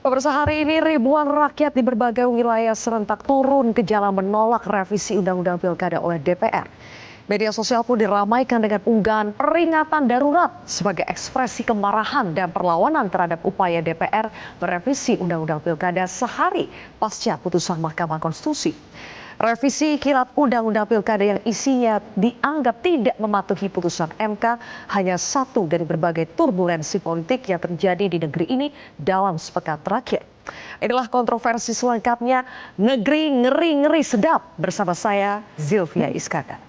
Pemirsa, hari ini ribuan rakyat di berbagai wilayah serentak turun ke jalan menolak revisi Undang-Undang Pilkada oleh DPR. Media sosial pun diramaikan dengan unggahan peringatan darurat sebagai ekspresi kemarahan dan perlawanan terhadap upaya DPR merevisi Undang-Undang Pilkada sehari pasca putusan Mahkamah Konstitusi. Revisi kilat Undang-Undang Pilkada yang isinya dianggap tidak mematuhi putusan MK hanya satu dari berbagai turbulensi politik yang terjadi di negeri ini dalam sepekan terakhir. Inilah kontroversi selengkapnya Negeri Ngeri-Ngeri Sedap bersama saya Zilvia Iskandar.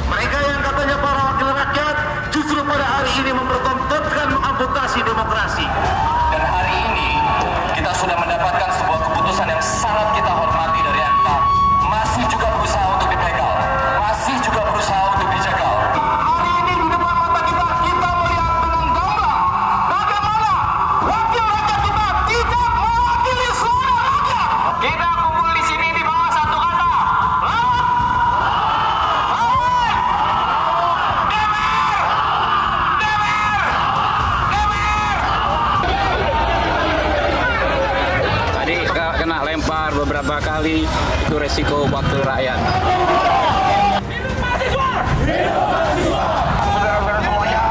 Mereka yang katanya para wakil rakyat justru pada hari ini mempertontonkan mengamputasi demokrasi. Dan hari ini kita sudah mendapatkan sebuah keputusan yang sangat kita hormati dari MK. Masih juga berusaha untuk dipegal, masih juga berusaha untuk dijegal. Hari ini di depan mata kita melihat dengan gamblang bagaimana wakil rakyat kita tidak mewakili suara rakyat. Kita kumpul di sini di bawah satu kata. Kena lempar beberapa kali, itu resiko wakil rakyat. Saudara-saudara semuanya,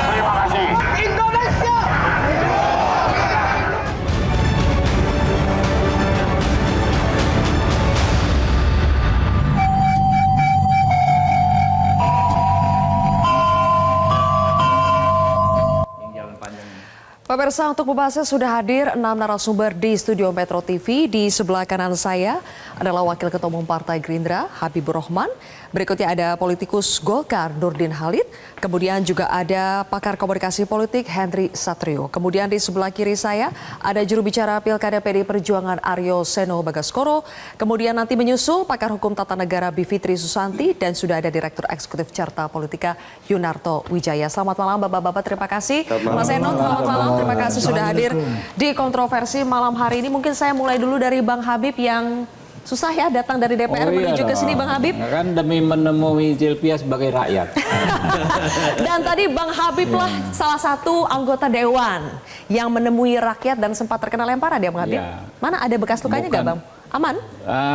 terima kasih. Indonesia! Pemirsa, untuk membahasnya sudah hadir 6 narasumber di studio Metro TV. Di sebelah kanan saya adalah Wakil Ketua Umum Partai Gerindra, Habibur Rahman. Berikutnya ada politikus Golkar, Nurdin Halid. Kemudian juga ada pakar komunikasi politik, Henry Satrio. Kemudian di sebelah kiri saya ada juru bicara Pilkada PDI Perjuangan, Aryo Seno Bagaskoro. Kemudian nanti menyusul pakar hukum tata negara, Bivitri Susanti. Dan sudah ada Direktur Eksekutif Carta Politika, Yunarto Wijaya. Selamat malam Bapak-Bapak, terima kasih. Mas Eno, selamat malam. Terima kasih sudah hadir di kontroversi malam hari ini. Mungkin saya mulai dulu dari Bang Habib yang susah ya datang dari DPR menuju ke sini, Bang Habib. Kan demi menemui Zilvia sebagai rakyat. Dan tadi Bang Habib lah salah satu anggota dewan yang menemui rakyat dan sempat terkena lemparan ya, Bang Habib. Ya. Mana ada bekas lukanya nggak, Bang? Aman?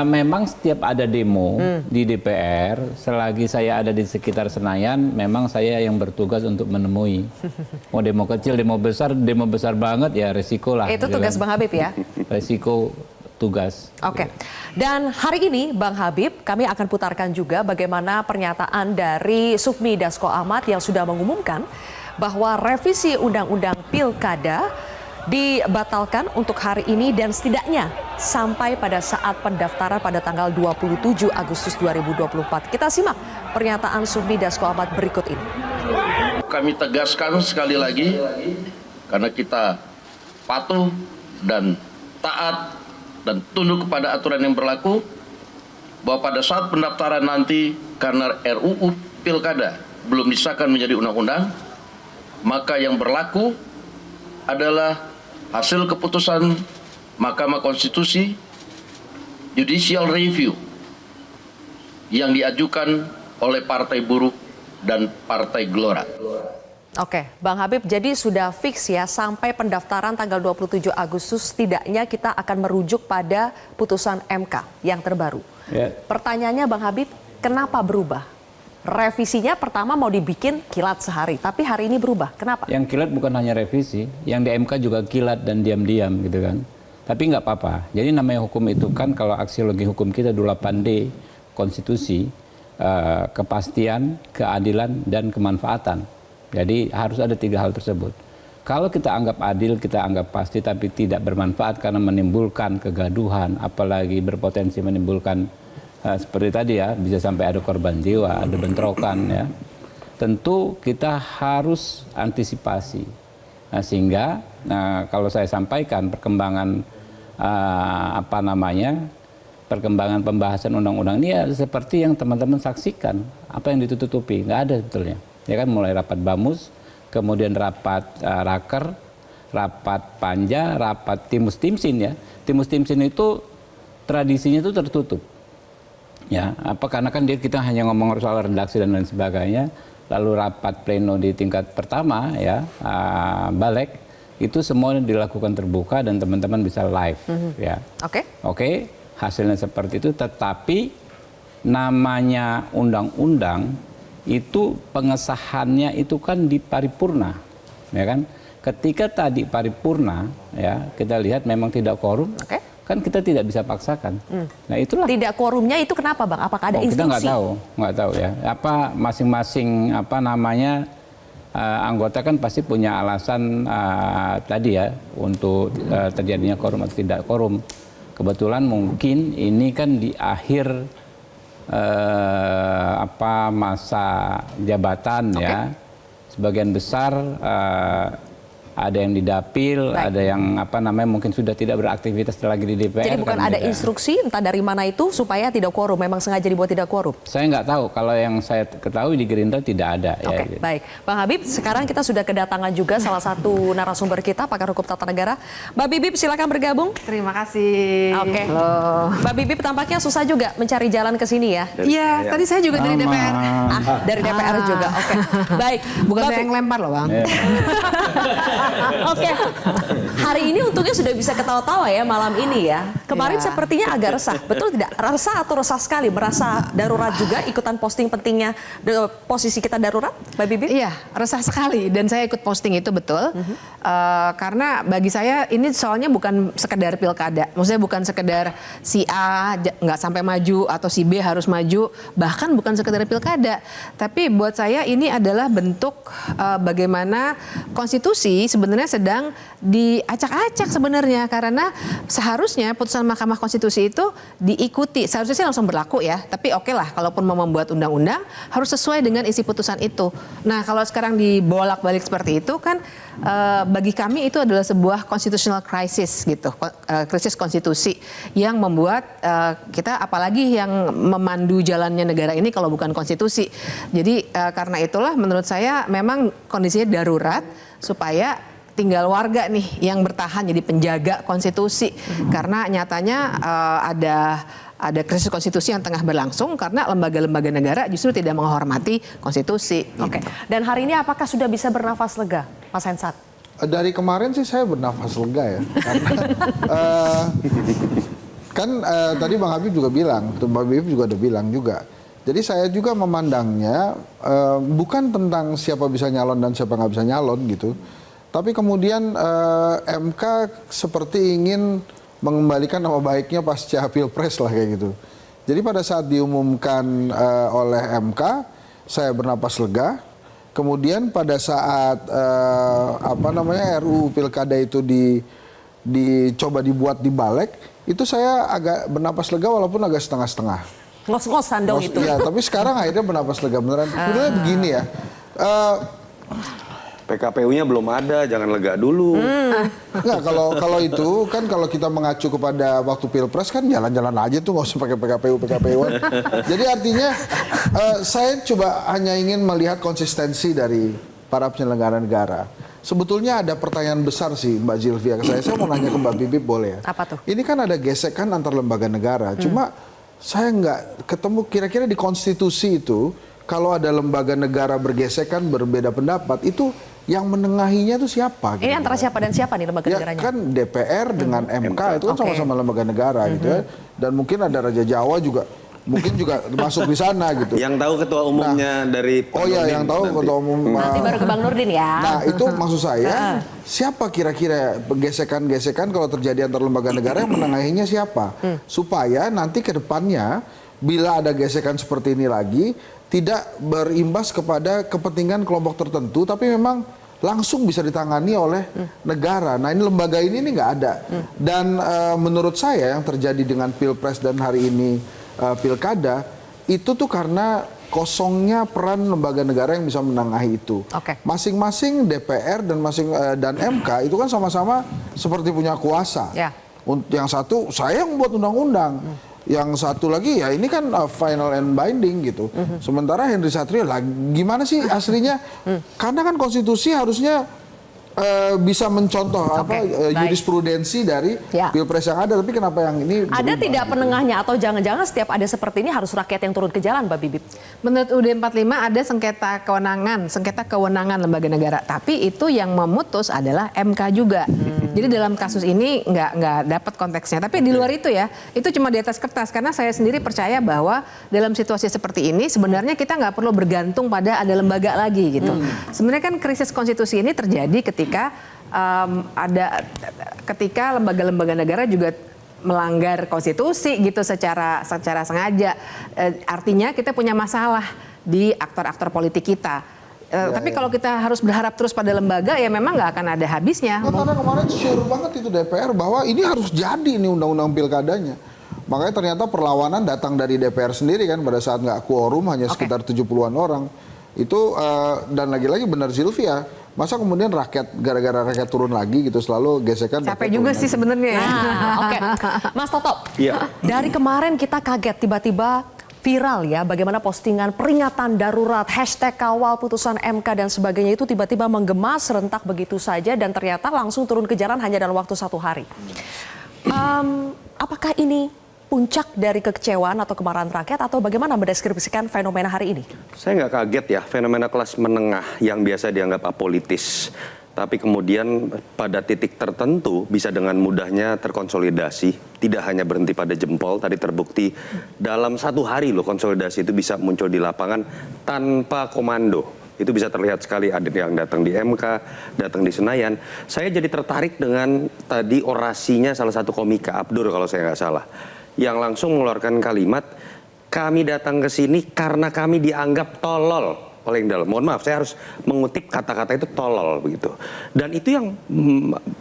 Memang setiap ada demo di DPR, selagi saya ada di sekitar Senayan, memang saya yang bertugas untuk menemui. Mau demo kecil, demo besar banget ya resiko lah. Itu tugas Bang Habib ya? Resiko tugas. Oke. Dan hari ini Bang Habib, kami akan putarkan juga bagaimana pernyataan dari Sufmi Dasko Ahmad yang sudah mengumumkan bahwa revisi Undang-Undang Pilkada dibatalkan untuk hari ini dan setidaknya sampai pada saat pendaftaran pada tanggal 27 Agustus 2024. Kita simak pernyataan Sufmi Dasko Ahmad berikut ini. Kami tegaskan sekali lagi, karena kita patuh dan taat dan tunduk kepada aturan yang berlaku, bahwa pada saat pendaftaran nanti karena RUU Pilkada belum disahkan menjadi undang-undang, maka yang berlaku adalah hasil keputusan Mahkamah Konstitusi Judicial Review yang diajukan oleh Partai Buruh dan Partai Gelora. Oke, Bang Habib, jadi sudah fix ya sampai pendaftaran tanggal 27 Agustus setidaknya kita akan merujuk pada putusan MK yang terbaru. Ya. Pertanyaannya Bang Habib, kenapa berubah? Revisinya pertama mau dibikin kilat sehari, tapi hari ini berubah. Kenapa? Yang kilat bukan hanya revisi, yang di MK juga kilat dan diam-diam gitu kan. Tapi nggak apa-apa. Jadi namanya hukum itu kan kalau aksiologi hukum kita 8D, konstitusi, kepastian, keadilan, dan kemanfaatan. Jadi harus ada 3 hal tersebut. Kalau kita anggap adil, kita anggap pasti, tapi tidak bermanfaat karena menimbulkan kegaduhan, apalagi berpotensi menimbulkan seperti tadi ya, bisa sampai ada korban jiwa, ada bentrokan ya. Tentu kita harus antisipasi. Nah, sehingga kalau saya sampaikan perkembangan perkembangan pembahasan undang-undang ini ya seperti yang teman-teman saksikan, apa yang ditutupi, nggak ada sebetulnya. Ya kan, mulai rapat Bamus, kemudian rapat Raker, rapat Panja, rapat Timus Timsin ya. Timus Timsin itu tradisinya itu tertutup. Ya, karena kan kita hanya ngomong soal redaksi dan lain sebagainya. Lalu rapat pleno di tingkat pertama ya, Balek itu semua dilakukan terbuka dan teman-teman bisa live ya. Oke. Hasilnya seperti itu, tetapi namanya undang-undang itu pengesahannya itu kan di paripurna, ya kan? Ketika tadi paripurna, ya kita lihat memang tidak quorum, kan kita tidak bisa paksakan. Nah itulah. Tidak quorumnya itu kenapa, Bang? Apakah ada instruksi? Kita nggak tahu ya. Apa masing-masing anggota kan pasti punya alasan tadi ya untuk terjadinya quorum atau tidak quorum. Kebetulan mungkin ini kan di akhir masa jabatan ya, sebagian besar ada yang di dapil, ada yang mungkin sudah tidak beraktivitas lagi di DPR. Jadi bukan ada instruksi entah dari mana itu supaya tidak quorum, memang sengaja dibuat tidak quorum? Saya nggak tahu, kalau yang saya ketahui di Gerindra tidak ada. Oke, baik. Bang Habib, sekarang kita sudah kedatangan juga salah satu narasumber kita, pakar hukum tata negara. Mbak Bibip, silakan bergabung. Terima kasih. Oke. Mbak Bibip tampaknya susah juga mencari jalan ke sini ya? Iya, tadi saya juga dari DPR. Dari DPR juga, oke. Baik. Bukan saya yang lempar loh, Bang. Oke, hari ini untungnya sudah bisa ketawa-tawa ya malam ini ya. Kemarin sepertinya agak resah, betul tidak? Resah atau resah sekali? Merasa darurat juga ikutan posting pentingnya posisi kita darurat, Mbak Bibi? Iya, resah sekali dan saya ikut posting itu betul. Karena bagi saya ini soalnya bukan sekedar pilkada, maksudnya bukan sekedar si A nggak sampai maju atau si B harus maju, bahkan bukan sekedar pilkada. Tapi buat saya ini adalah bentuk bagaimana konstitusi sebenarnya sedang diacak-acak sebenarnya, karena seharusnya putusan Mahkamah Konstitusi itu diikuti, seharusnya sih langsung berlaku ya, tapi oke lah kalaupun mau membuat undang-undang harus sesuai dengan isi putusan itu. Nah kalau sekarang dibolak-balik seperti itu kan bagi kami itu adalah sebuah constitutional crisis gitu, krisis konstitusi yang membuat kita apalagi yang memandu jalannya negara ini kalau bukan konstitusi. Jadi karena itulah menurut saya memang kondisinya darurat supaya tinggal warga nih yang bertahan jadi penjaga konstitusi, karena nyatanya ada krisis konstitusi yang tengah berlangsung karena lembaga-lembaga negara justru tidak menghormati konstitusi. Oke. Dan hari ini apakah sudah bisa bernafas lega, Mas Hensat? Dari kemarin sih saya bernafas lega ya, karena tadi Bang Habib juga bilang, Mbak Habib juga udah bilang juga. Jadi saya juga memandangnya bukan tentang siapa bisa nyalon dan siapa nggak bisa nyalon gitu. Tapi kemudian MK seperti ingin mengembalikan nama baiknya pasca Pilpres lah kayak gitu. Jadi pada saat diumumkan oleh MK, saya bernapas lega. Kemudian pada saat RUU Pilkada itu dicoba dibuat di Balek, itu saya agak bernapas lega walaupun agak setengah-setengah. Ngos-ngosan dong itu. Iya, tapi sekarang akhirnya bernapas lega beneran. Sebenarnya begini ya. PKPU-nya belum ada, jangan lega dulu. Enggak, kalau itu kan kalau kita mengacu kepada waktu Pilpres kan jalan-jalan aja tuh, nggak usah pakai PKPU-an. Jadi artinya saya coba hanya ingin melihat konsistensi dari para penyelenggara negara. Sebetulnya ada pertanyaan besar sih Mbak Zilvia ke saya. Saya mau nanya ke Mbak Bibip boleh ya? Apa tuh? Ini kan ada gesekan antar lembaga negara. Cuma saya nggak ketemu kira-kira di konstitusi itu kalau ada lembaga negara bergesekan berbeda pendapat itu yang menengahinya itu siapa? Ini antara siapa dan siapa nih lembaga negaranya? Kan DPR dengan MK itu kan sama-sama lembaga negara gitu ya. Dan mungkin ada Raja Jawa juga, mungkin juga masuk di sana gitu. Yang tahu ketua umumnya dari Pak Nurdin, yang tahu nanti. ketua umum. Nanti baru ke Bang Nurdin ya. Nah itu maksud saya, siapa kira-kira gesekan-gesekan kalau terjadi antar lembaga negara yang menengahinya siapa? Supaya nanti ke depannya bila ada gesekan seperti ini lagi tidak berimbas kepada kepentingan kelompok tertentu, tapi memang langsung bisa ditangani oleh negara. Nah ini lembaga ini nggak ada. Dan menurut saya yang terjadi dengan Pilpres dan hari ini Pilkada, itu tuh karena kosongnya peran lembaga negara yang bisa menengahi itu. Masing-masing DPR dan MK itu kan sama-sama seperti punya kuasa. Yang satu saya yang membuat undang-undang. Yang satu lagi ya ini kan final and binding gitu. Sementara Henry Satrio lah gimana sih aslinya? Karena kan konstitusi harusnya bisa mencontoh jurisprudensi dari pilpres yang ada, tapi kenapa yang ini Ada berubah, tidak gitu? penengahnya atau jangan-jangan setiap ada seperti ini harus rakyat yang turun ke jalan, Mbak Bibip? Menurut UUD 45 ada sengketa kewenangan lembaga negara, tapi itu yang memutus adalah MK juga. Jadi dalam kasus ini nggak dapat konteksnya. Tapi di luar itu ya, itu cuma di atas kertas. Karena saya sendiri percaya bahwa dalam situasi seperti ini sebenarnya kita nggak perlu bergantung pada ada lembaga lagi gitu. Sebenarnya kan krisis konstitusi ini terjadi ketika lembaga-lembaga negara juga melanggar konstitusi gitu secara sengaja. Artinya kita punya masalah di aktor-aktor politik kita. Tapi kalau kita harus berharap terus pada lembaga ya memang nggak akan ada habisnya. Karena kemarin sure banget itu DPR bahwa ini harus jadi ini undang-undang pilkadanya. Makanya ternyata perlawanan datang dari DPR sendiri kan pada saat nggak quorum hanya sekitar 70-an orang. Itu dan lagi-lagi benar Sylvia. Masa kemudian rakyat gara-gara rakyat turun lagi gitu selalu gesekan. Capek juga sih sebenarnya. Oke. Mas Toto, Iya. dari kemarin kita kaget tiba-tiba viral ya bagaimana postingan peringatan darurat, hashtag kawal putusan MK dan sebagainya itu tiba-tiba menggema serentak begitu saja dan ternyata langsung turun ke jalan hanya dalam waktu 1 hari. Apakah ini puncak dari kekecewaan atau kemarahan rakyat atau bagaimana mendeskripsikan fenomena hari ini? Saya nggak kaget ya, fenomena kelas menengah yang biasa dianggap apolitis. Tapi kemudian pada titik tertentu bisa dengan mudahnya terkonsolidasi. Tidak hanya berhenti pada jempol, tadi terbukti dalam 1 hari loh konsolidasi itu bisa muncul di lapangan tanpa komando. Itu bisa terlihat sekali ada yang datang di MK, datang di Senayan. Saya jadi tertarik dengan tadi orasinya salah satu komika, Abdur kalau saya nggak salah. Yang langsung mengeluarkan kalimat, kami datang ke sini karena kami dianggap tolol oleh yang dalam. Mohon maaf, saya harus mengutip kata-kata itu tolol begitu. Dan itu yang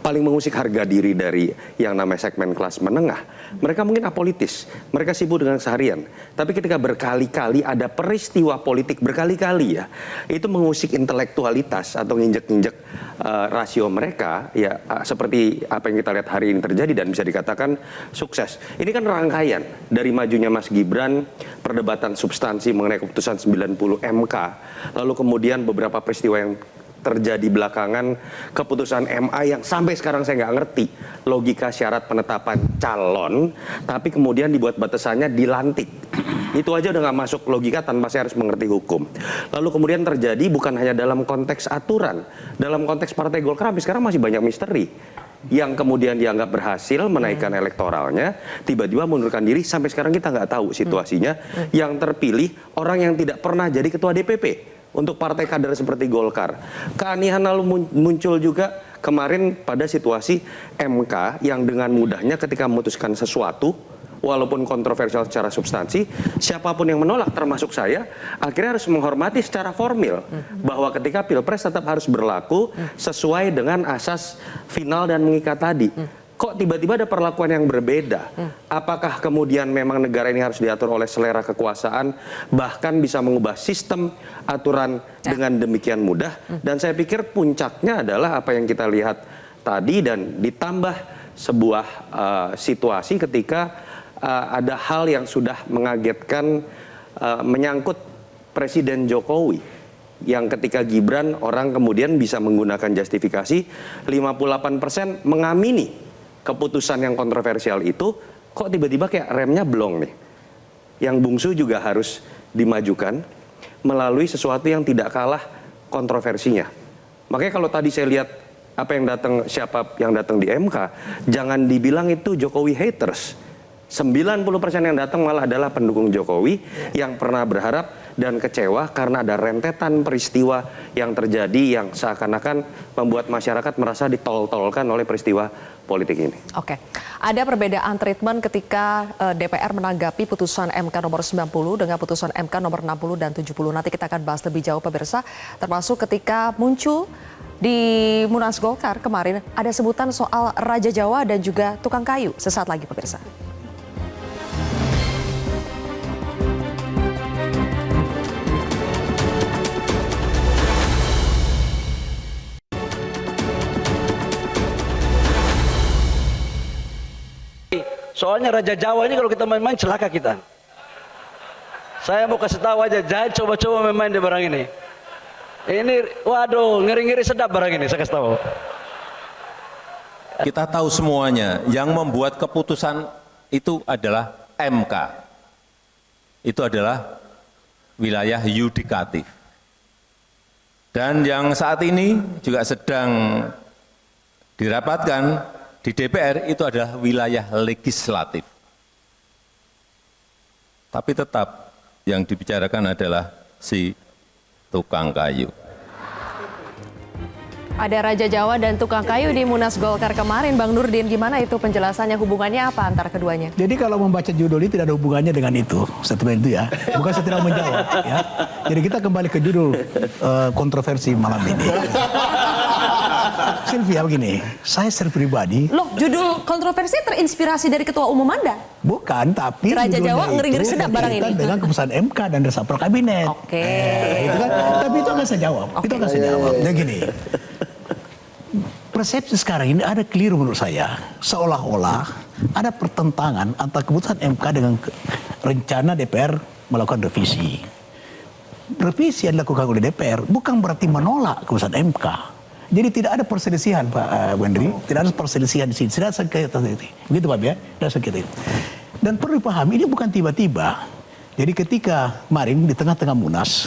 paling mengusik harga diri dari yang namanya segmen kelas menengah. Mereka mungkin apolitis, mereka sibuk dengan seharian. Tapi ketika berkali-kali ada peristiwa politik berkali-kali ya, itu mengusik intelektualitas atau nginjek-nginjek rasio mereka ya seperti apa yang kita lihat hari ini terjadi dan bisa dikatakan sukses. Ini kan rangkaian dari majunya Mas Gibran, perdebatan substansi mengenai keputusan 90 MK. Lalu kemudian beberapa peristiwa yang terjadi belakangan, keputusan MA yang sampai sekarang saya nggak ngerti logika syarat penetapan calon, tapi kemudian dibuat batasannya dilantik. Itu aja udah nggak masuk logika tanpa saya harus mengerti hukum. Lalu kemudian terjadi bukan hanya dalam konteks aturan, dalam konteks Partai Golkar sampai sekarang masih banyak misteri. Yang kemudian dianggap berhasil menaikkan elektoralnya, tiba-tiba mundurkan diri, sampai sekarang kita nggak tahu situasinya. Yang terpilih orang yang tidak pernah jadi ketua DPP untuk partai kader seperti Golkar. Keanehan lalu muncul juga kemarin pada situasi MK yang dengan mudahnya ketika memutuskan sesuatu, walaupun kontroversial secara substansi, siapapun yang menolak termasuk saya, akhirnya harus menghormati secara formil bahwa ketika Pilpres tetap harus berlaku sesuai dengan asas final dan mengikat tadi. Kok tiba-tiba ada perlakuan yang berbeda? Apakah kemudian memang negara ini harus diatur oleh selera kekuasaan, bahkan bisa mengubah sistem aturan dengan demikian mudah? Dan saya pikir puncaknya adalah apa yang kita lihat tadi dan ditambah sebuah situasi ketika ada hal yang sudah mengagetkan menyangkut Presiden Jokowi. Yang ketika Gibran orang kemudian bisa menggunakan justifikasi 58% mengamini keputusan yang kontroversial itu, kok tiba-tiba kayak remnya blong nih. Yang bungsu juga harus dimajukan melalui sesuatu yang tidak kalah kontroversinya. Makanya kalau tadi saya lihat siapa yang datang di MK, jangan dibilang itu Jokowi haters. 90% yang datang malah adalah pendukung Jokowi yang pernah berharap dan kecewa karena ada rentetan peristiwa yang terjadi yang seakan-akan membuat masyarakat merasa ditol-tolkan oleh peristiwa politik ini. Oke, ada perbedaan treatment ketika DPR menanggapi putusan MK nomor 90 dengan putusan MK nomor 60 dan 70. Nanti kita akan bahas lebih jauh pemirsa, termasuk ketika muncul di Munas Golkar kemarin ada sebutan soal Raja Jawa dan juga tukang kayu. Sesaat lagi pemirsa. Soalnya Raja Jawa ini kalau kita main-main celaka kita. Saya mau kasih tahu aja, jangan coba-coba main-main di barang ini. Ini, waduh, ngeri-ngeri sedap barang ini, saya kasih tahu. Kita tahu semuanya, yang membuat keputusan itu adalah MK. Itu adalah wilayah yudikatif. Dan yang saat ini juga sedang dirapatkan di DPR itu adalah wilayah legislatif. Tapi tetap yang dibicarakan adalah si tukang kayu. Ada Raja Jawa dan tukang kayu di Munas Golkar kemarin. Bang Nurdin, gimana itu penjelasannya, hubungannya apa antara keduanya? Jadi kalau membaca judul ini tidak ada hubungannya dengan itu, statement itu ya. Bukan saya tidak menjawab ya. Jadi kita kembali ke judul kontroversi malam ini. Sylvia begini, saya secara pribadi... Loh, judul kontroversi terinspirasi dari Ketua Umum Anda? Bukan, tapi Raja Jawa ngeri-ngeri sedap barang ini. dengan keputusan MK dan resapel kabinet. Oke. Itu kan, tapi itu akan saya jawab. Itu akan saya jawab. Jadi gini, persepsi sekarang ini ada keliru menurut saya. Seolah-olah ada pertentangan antara keputusan MK dengan rencana DPR melakukan revisi. Revisi yang dilakukan oleh DPR bukan berarti menolak keputusan MK. Jadi tidak ada perselisihan, Pak Wendri, tidak ada perselisihan di sini, tidak sengketa itu. Begitu Pak ya, tidak sengketa itu. Dan perlu dipahami ini bukan tiba-tiba. Jadi ketika kemarin di tengah-tengah Munas,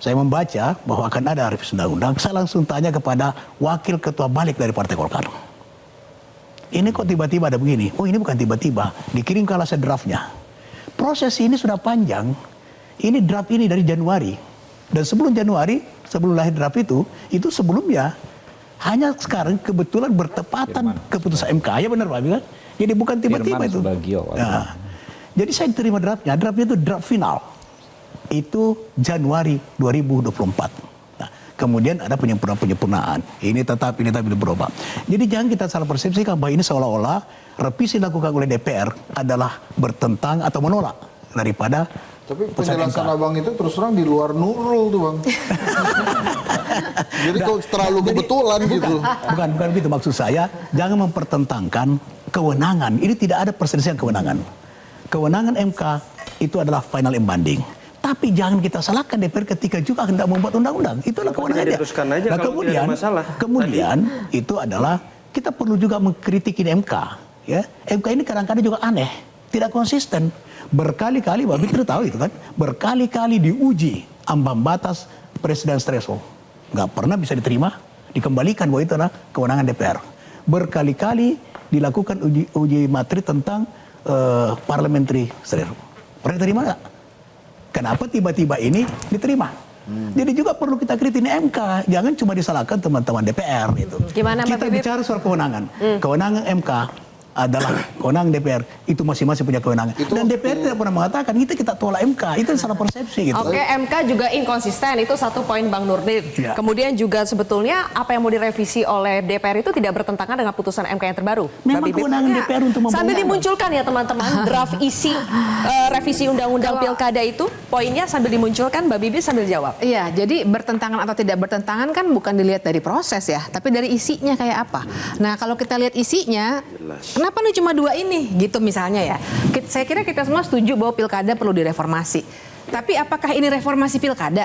saya membaca bahwa akan ada revisi undang-undang, saya langsung tanya kepada wakil ketua balik dari Partai Golkar. Ini kok tiba-tiba ada begini? Oh ini bukan tiba-tiba, dikirim ke alasnya draftnya. Proses ini sudah panjang, ini draft ini dari Januari. Dan sebelum Januari, sebelum lahir draft itu sebelumnya hanya sekarang kebetulan bertepatan keputusan MK. Ya benar Pak, kan? Jadi bukan tiba-tiba itu. Nah, jadi saya terima draftnya itu draft final. Itu Januari 2024. Nah, kemudian ada penyempurnaan. Ini tetap berubah. Jadi jangan kita salah persepsikan bahwa ini seolah-olah revisi dilakukan oleh DPR adalah bertentang atau menolak daripada. Tapi penjelasan abang itu terus terang di luar Nurul tuh bang. Jadi kok terlalu kebetulan gitu. Bukan begitu maksud saya. Jangan mempertentangkan kewenangan. Ini tidak ada perselisihan kewenangan. Kewenangan MK itu adalah final and binding. Tapi jangan kita salahkan DPR ketika juga hendak membuat undang-undang. Itulah kewenangannya. Nah, kemudian itu adalah kita perlu juga mengkritik MK. Ya, MK ini kadang-kadang juga aneh, tidak konsisten. Berkali-kali, Bapak Fitri tahu itu kan, berkali-kali diuji ambang batas presiden threshold. Nggak pernah bisa diterima, dikembalikan bahwa itu adalah kewenangan DPR. Berkali-kali dilakukan uji materi tentang parliamentary threshold. Pernah diterima nggak? Kenapa tiba-tiba ini diterima? Jadi juga perlu kita kritik ini MK, jangan cuma disalahkan teman-teman DPR itu. Gimana, kita bicara soal kewenangan. Kewenangan MK adalah kewenangan DPR, itu masing-masing punya kewenangan. Dan DPR tidak pernah mengatakan kita tolak MK, itu salah persepsi gitu. Oke, MK juga inkonsisten, itu satu poin Bang Nurdin. Ya. Kemudian juga sebetulnya apa yang mau direvisi oleh DPR itu tidak bertentangan dengan putusan MK yang terbaru. Memang kewenangan DPR untuk membawa. Sambil dimunculkan ya teman-teman, draft isi revisi undang-undang pilkada itu, poinnya sambil dimunculkan, Mbak Bibi sambil jawab. Iya, jadi bertentangan atau tidak bertentangan kan bukan dilihat dari proses ya, tapi dari isinya kayak apa. Nah, kalau kita lihat isinya, kenapa nih cuma dua ini? Gitu misalnya ya. Saya kira kita semua setuju bahwa pilkada perlu direformasi. Tapi apakah ini reformasi pilkada?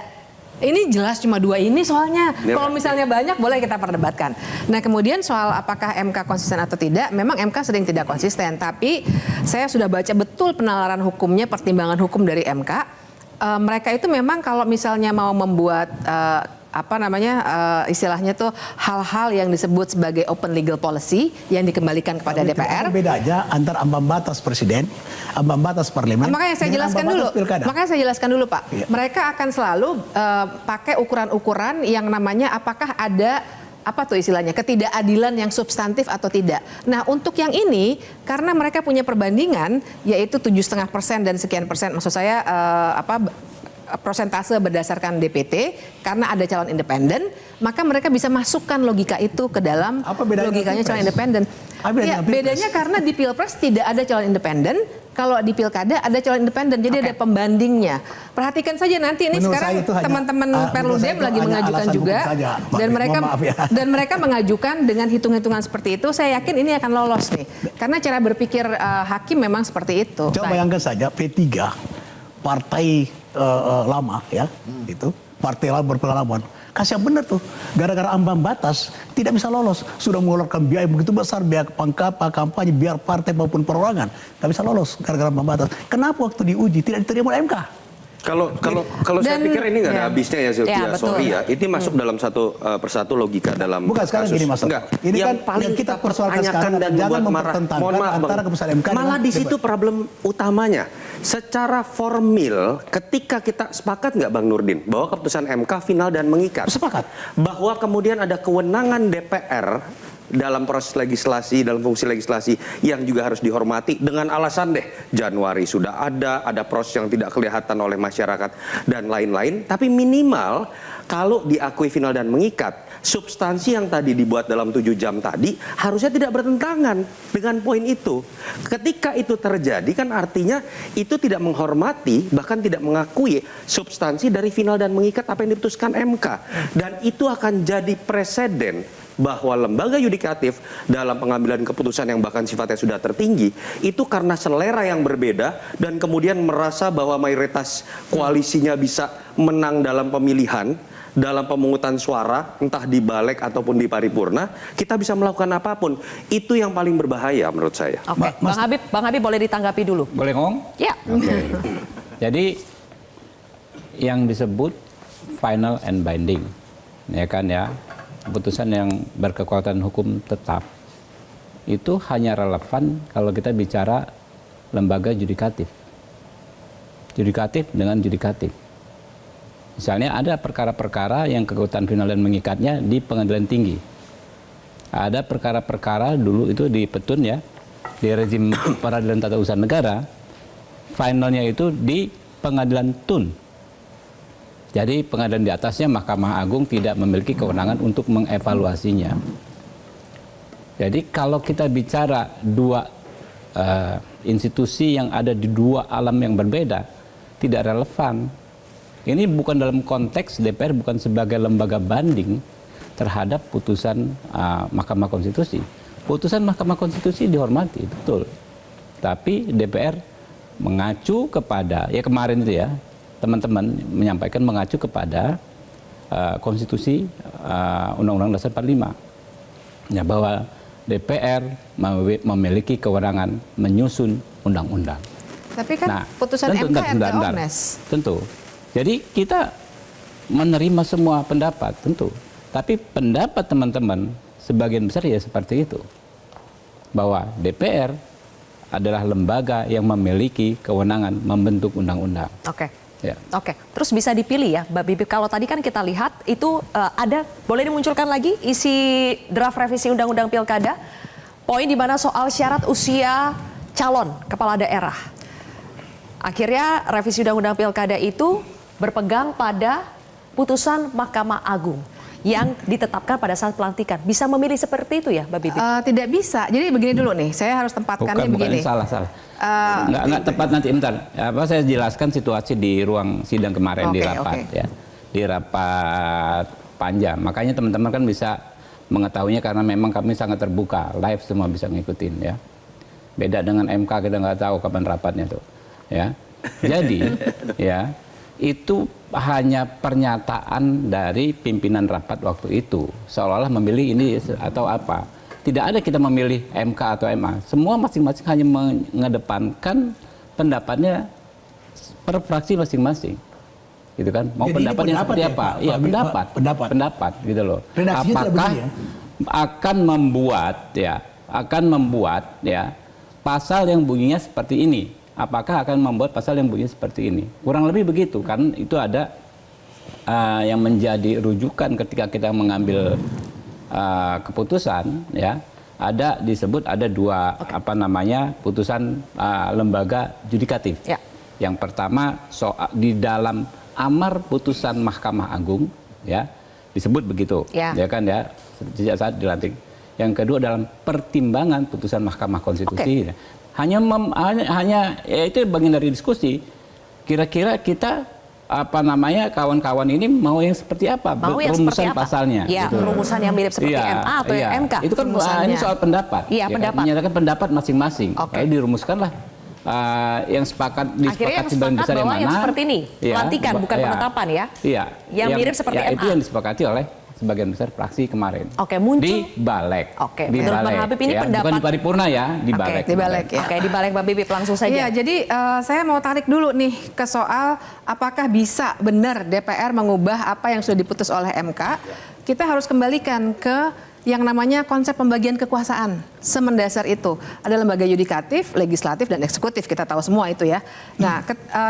Ini jelas cuma dua ini soalnya. Kalau misalnya banyak boleh kita perdebatkan. Nah kemudian soal apakah MK konsisten atau tidak, memang MK sering tidak konsisten. Tapi saya sudah baca betul penalaran hukumnya, pertimbangan hukum dari MK. Mereka itu memang kalau misalnya mau membuat istilahnya tuh hal-hal yang disebut sebagai open legal policy yang dikembalikan kepada DPR. Beda aja antar ambang batas presiden, ambang batas parlemen. Makanya saya jelaskan dulu. Makanya saya jelaskan dulu Pak. Ya. Mereka akan selalu pakai ukuran-ukuran yang namanya apakah ada ketidakadilan yang substantif atau tidak. Nah untuk yang ini karena mereka punya perbandingan yaitu 7,5% dan sekian persen, maksud saya persentase berdasarkan DPT karena ada calon independen, maka mereka bisa masukkan logika itu ke dalam logikanya calon independen. Ya, bedanya karena di Pilpres tidak ada calon independen, kalau di Pilkada ada calon independen, jadi ada pembandingnya. Perhatikan saja nanti ini Menurut sekarang saya itu teman-teman Perludem lagi mengajukan juga, dan mereka mengajukan dengan hitung-hitungan seperti itu. Saya yakin ini akan lolos nih, karena cara berpikir hakim memang seperti itu. Coba bayangkan saja P3, partai lama ya, itu partai lama berpengalaman. Kasihan benar tuh, gara-gara ambang batas tidak bisa lolos, sudah mengeluarkan biaya begitu besar, biaya kampanye, biar partai maupun perorangan, nggak bisa lolos gara-gara ambang batas. Kenapa waktu diuji tidak diterima oleh MK? Kalau saya pikir ini nggak ada habisnya ya Sylvia, sorry ya. Ini masuk dalam satu persatu logika dalam Bukan sekarang kasus. gini Mas. Enggak, Ini yang kan paling yang kita persoalkan sekarang dan jangan membuat marah. Mohon maaf, antara Bang. keputusan MK Malah dengan di situ debat. problem utamanya. Secara formil, ketika kita sepakat nggak Bang Nurdin bahwa keputusan MK final dan mengikat. Sepakat. Bahwa kemudian ada kewenangan DPR dalam proses legislasi, dalam fungsi legislasi yang juga harus dihormati dengan alasan Januari sudah ada proses yang tidak kelihatan oleh masyarakat dan lain-lain, tapi minimal kalau diakui final dan mengikat, substansi yang tadi dibuat dalam 7 jam tadi harusnya tidak bertentangan dengan poin itu. Ketika itu terjadi kan artinya itu tidak menghormati, bahkan tidak mengakui substansi dari final dan mengikat apa yang diputuskan MK, dan itu akan jadi preseden bahwa lembaga yudikatif dalam pengambilan keputusan yang bahkan sifatnya sudah tertinggi itu karena selera yang berbeda dan kemudian merasa bahwa mayoritas koalisinya bisa menang dalam pemilihan, dalam pemungutan suara, entah di balik ataupun di paripurna, kita bisa melakukan apapun. Itu yang paling berbahaya menurut saya. Oke, Bang Habib boleh ditanggapi dulu. Boleh ngomong? Ya. Oke. Jadi yang disebut final and binding, ya kan ya, keputusan yang berkekuatan hukum tetap itu hanya relevan kalau kita bicara lembaga yudikatif. Yudikatif dengan yudikatif. Misalnya ada perkara-perkara yang kekuatan final dan mengikatnya di pengadilan tinggi. Ada perkara-perkara dulu itu di Petun ya, di rezim peradilan tata usaha negara, finalnya itu di pengadilan tun. Jadi pengadilan di atasnya Mahkamah Agung tidak memiliki kewenangan untuk mengevaluasinya. Jadi kalau kita bicara dua institusi yang ada di dua alam yang berbeda, tidak relevan. Ini bukan dalam konteks DPR bukan sebagai lembaga banding terhadap putusan Mahkamah Konstitusi. Putusan Mahkamah Konstitusi dihormati, betul. Tapi DPR mengacu kepada, ya kemarin itu ya, teman-teman menyampaikan mengacu kepada Konstitusi Undang-Undang Dasar 45. Ya, bahwa DPR memiliki kewenangan menyusun undang-undang. Tapi kan putusan MK tentu. Jadi kita menerima semua pendapat, tentu. Tapi pendapat teman-teman sebagian besar ya seperti itu. Bahwa DPR adalah lembaga yang memiliki kewenangan membentuk undang-undang. Oke. Ya. Oke, terus bisa dipilih ya, Mbak Bibip. Kalau tadi kan kita lihat itu ada, boleh dimunculkan lagi isi draft revisi Undang-Undang Pilkada, poin di mana soal syarat usia calon kepala daerah. Akhirnya revisi Undang-Undang Pilkada itu berpegang pada putusan Mahkamah Agung yang ditetapkan pada saat pelantikan. Bisa memilih seperti itu ya, Mbak Bibip? Tidak bisa. Jadi begini dulu nih, saya harus tempatkannya begini. Salah. Nggak tepat nanti, bentar. Saya jelaskan situasi di ruang sidang kemarin di rapat. Ya. Di rapat panjang. Makanya teman-teman kan bisa mengetahuinya karena memang kami sangat terbuka. Live semua bisa ngikutin ya. Beda dengan MK, kita nggak tahu kapan rapatnya tuh. Ya. Jadi, ya, itu hanya pernyataan dari pimpinan rapat waktu itu. Seolah-olah memilih ini atau apa. Tidak ada kita memilih MK atau MA. Semua masing-masing hanya mengedepankan pendapatnya per fraksi masing-masing. Gitu kan? Mau jadi pendapat yang seperti ya, apa? Iya, pendapat gitu loh. Apakah akan membuat pasal yang bunyinya seperti ini? Apakah akan membuat pasal yang bunyinya seperti ini? Kurang lebih begitu kan? Itu ada yang menjadi rujukan ketika kita mengambil keputusan ya, disebut ada dua putusan lembaga yudikatif. Ya. Yang pertama di dalam amar putusan Mahkamah Agung, ya disebut begitu, Ya. ya kan ya sejak saat dilantik. Yang kedua dalam pertimbangan putusan Mahkamah Konstitusi. Hanya ya itu bagian dari diskusi. Kira-kira kita kawan-kawan ini mau yang seperti apa? Mau yang Rumusan seperti apa? pasalnya. Ya, gitu. rumusan yang mirip seperti Iya, MA atau yang MK. Itu kan rumusannya. ini soal pendapat. Iya, kan? pendapat. Menyatakan pendapat masing-masing. Oke. Lalu dirumuskanlah yang disepakati Akhirnya yang sebagian sepakat besar yang bahwa mana? yang seperti ini, Iya, pelantikan bukan iya. penetapan ya. Iya. Yang mirip seperti ya, MA. Itu yang disepakati oleh sebagian besar fraksi kemarin. Oke, muncul. Di Balek. Oke, Di menurut Bang Balek, Habib ini ya. pendapat. Bukan di paripurna ya, di Oke, Balek. di Balek ya. Oke, di Balek Mbak Bibip langsung saja. Iya, jadi saya mau tarik dulu nih ke soal apakah bisa benar DPR mengubah apa yang sudah diputus oleh MK. Kita harus kembalikan ke yang namanya konsep pembagian kekuasaan. Semendasar itu. Ada lembaga yudikatif, legislatif, dan eksekutif. Kita tahu semua itu ya. Nah,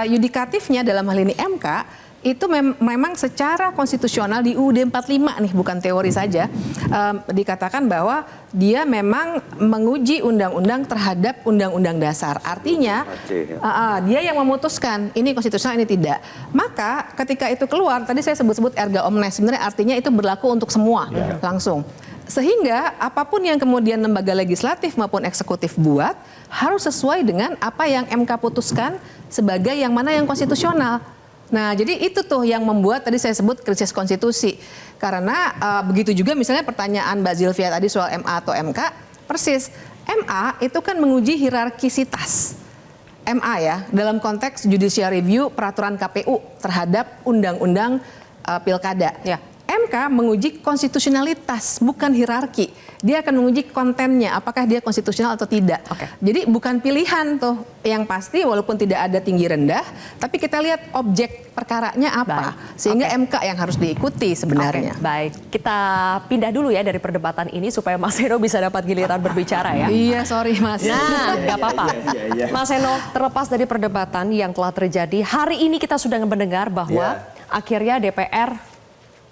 yudikatifnya dalam hal ini MK, itu memang secara konstitusional di UUD 45 nih, bukan teori saja, dikatakan bahwa dia memang menguji undang-undang terhadap undang-undang dasar. Artinya dia yang memutuskan ini konstitusional, ini tidak. Maka ketika itu keluar, tadi saya sebut-sebut erga omnes, sebenarnya artinya itu berlaku untuk semua langsung. Sehingga apapun yang kemudian lembaga legislatif maupun eksekutif buat harus sesuai dengan apa yang MK putuskan sebagai yang mana yang konstitusional. Nah, jadi itu tuh yang membuat tadi saya sebut krisis konstitusi. Karena begitu juga misalnya pertanyaan Mbak Zilvia tadi soal MA atau MK, persis. MA itu kan menguji hierarkisitas. MA ya, dalam konteks judicial review peraturan KPU terhadap undang-undang pilkada. Ya. MK menguji konstitusionalitas, bukan hierarki. Dia akan menguji kontennya, apakah dia konstitusional atau tidak. Oke. Jadi bukan pilihan tuh, yang pasti walaupun tidak ada tinggi rendah, tapi kita lihat objek perkaranya apa. Baik. Sehingga Oke. MK yang harus diikuti sebenarnya. Oke, baik. Kita pindah dulu ya dari perdebatan ini supaya Mas Eno bisa dapat giliran berbicara ya. Iya, sorry Mas. Nah, nggak apa-apa. Mas Eno, terlepas dari perdebatan yang telah terjadi, hari ini kita sudah mendengar bahwa akhirnya DPR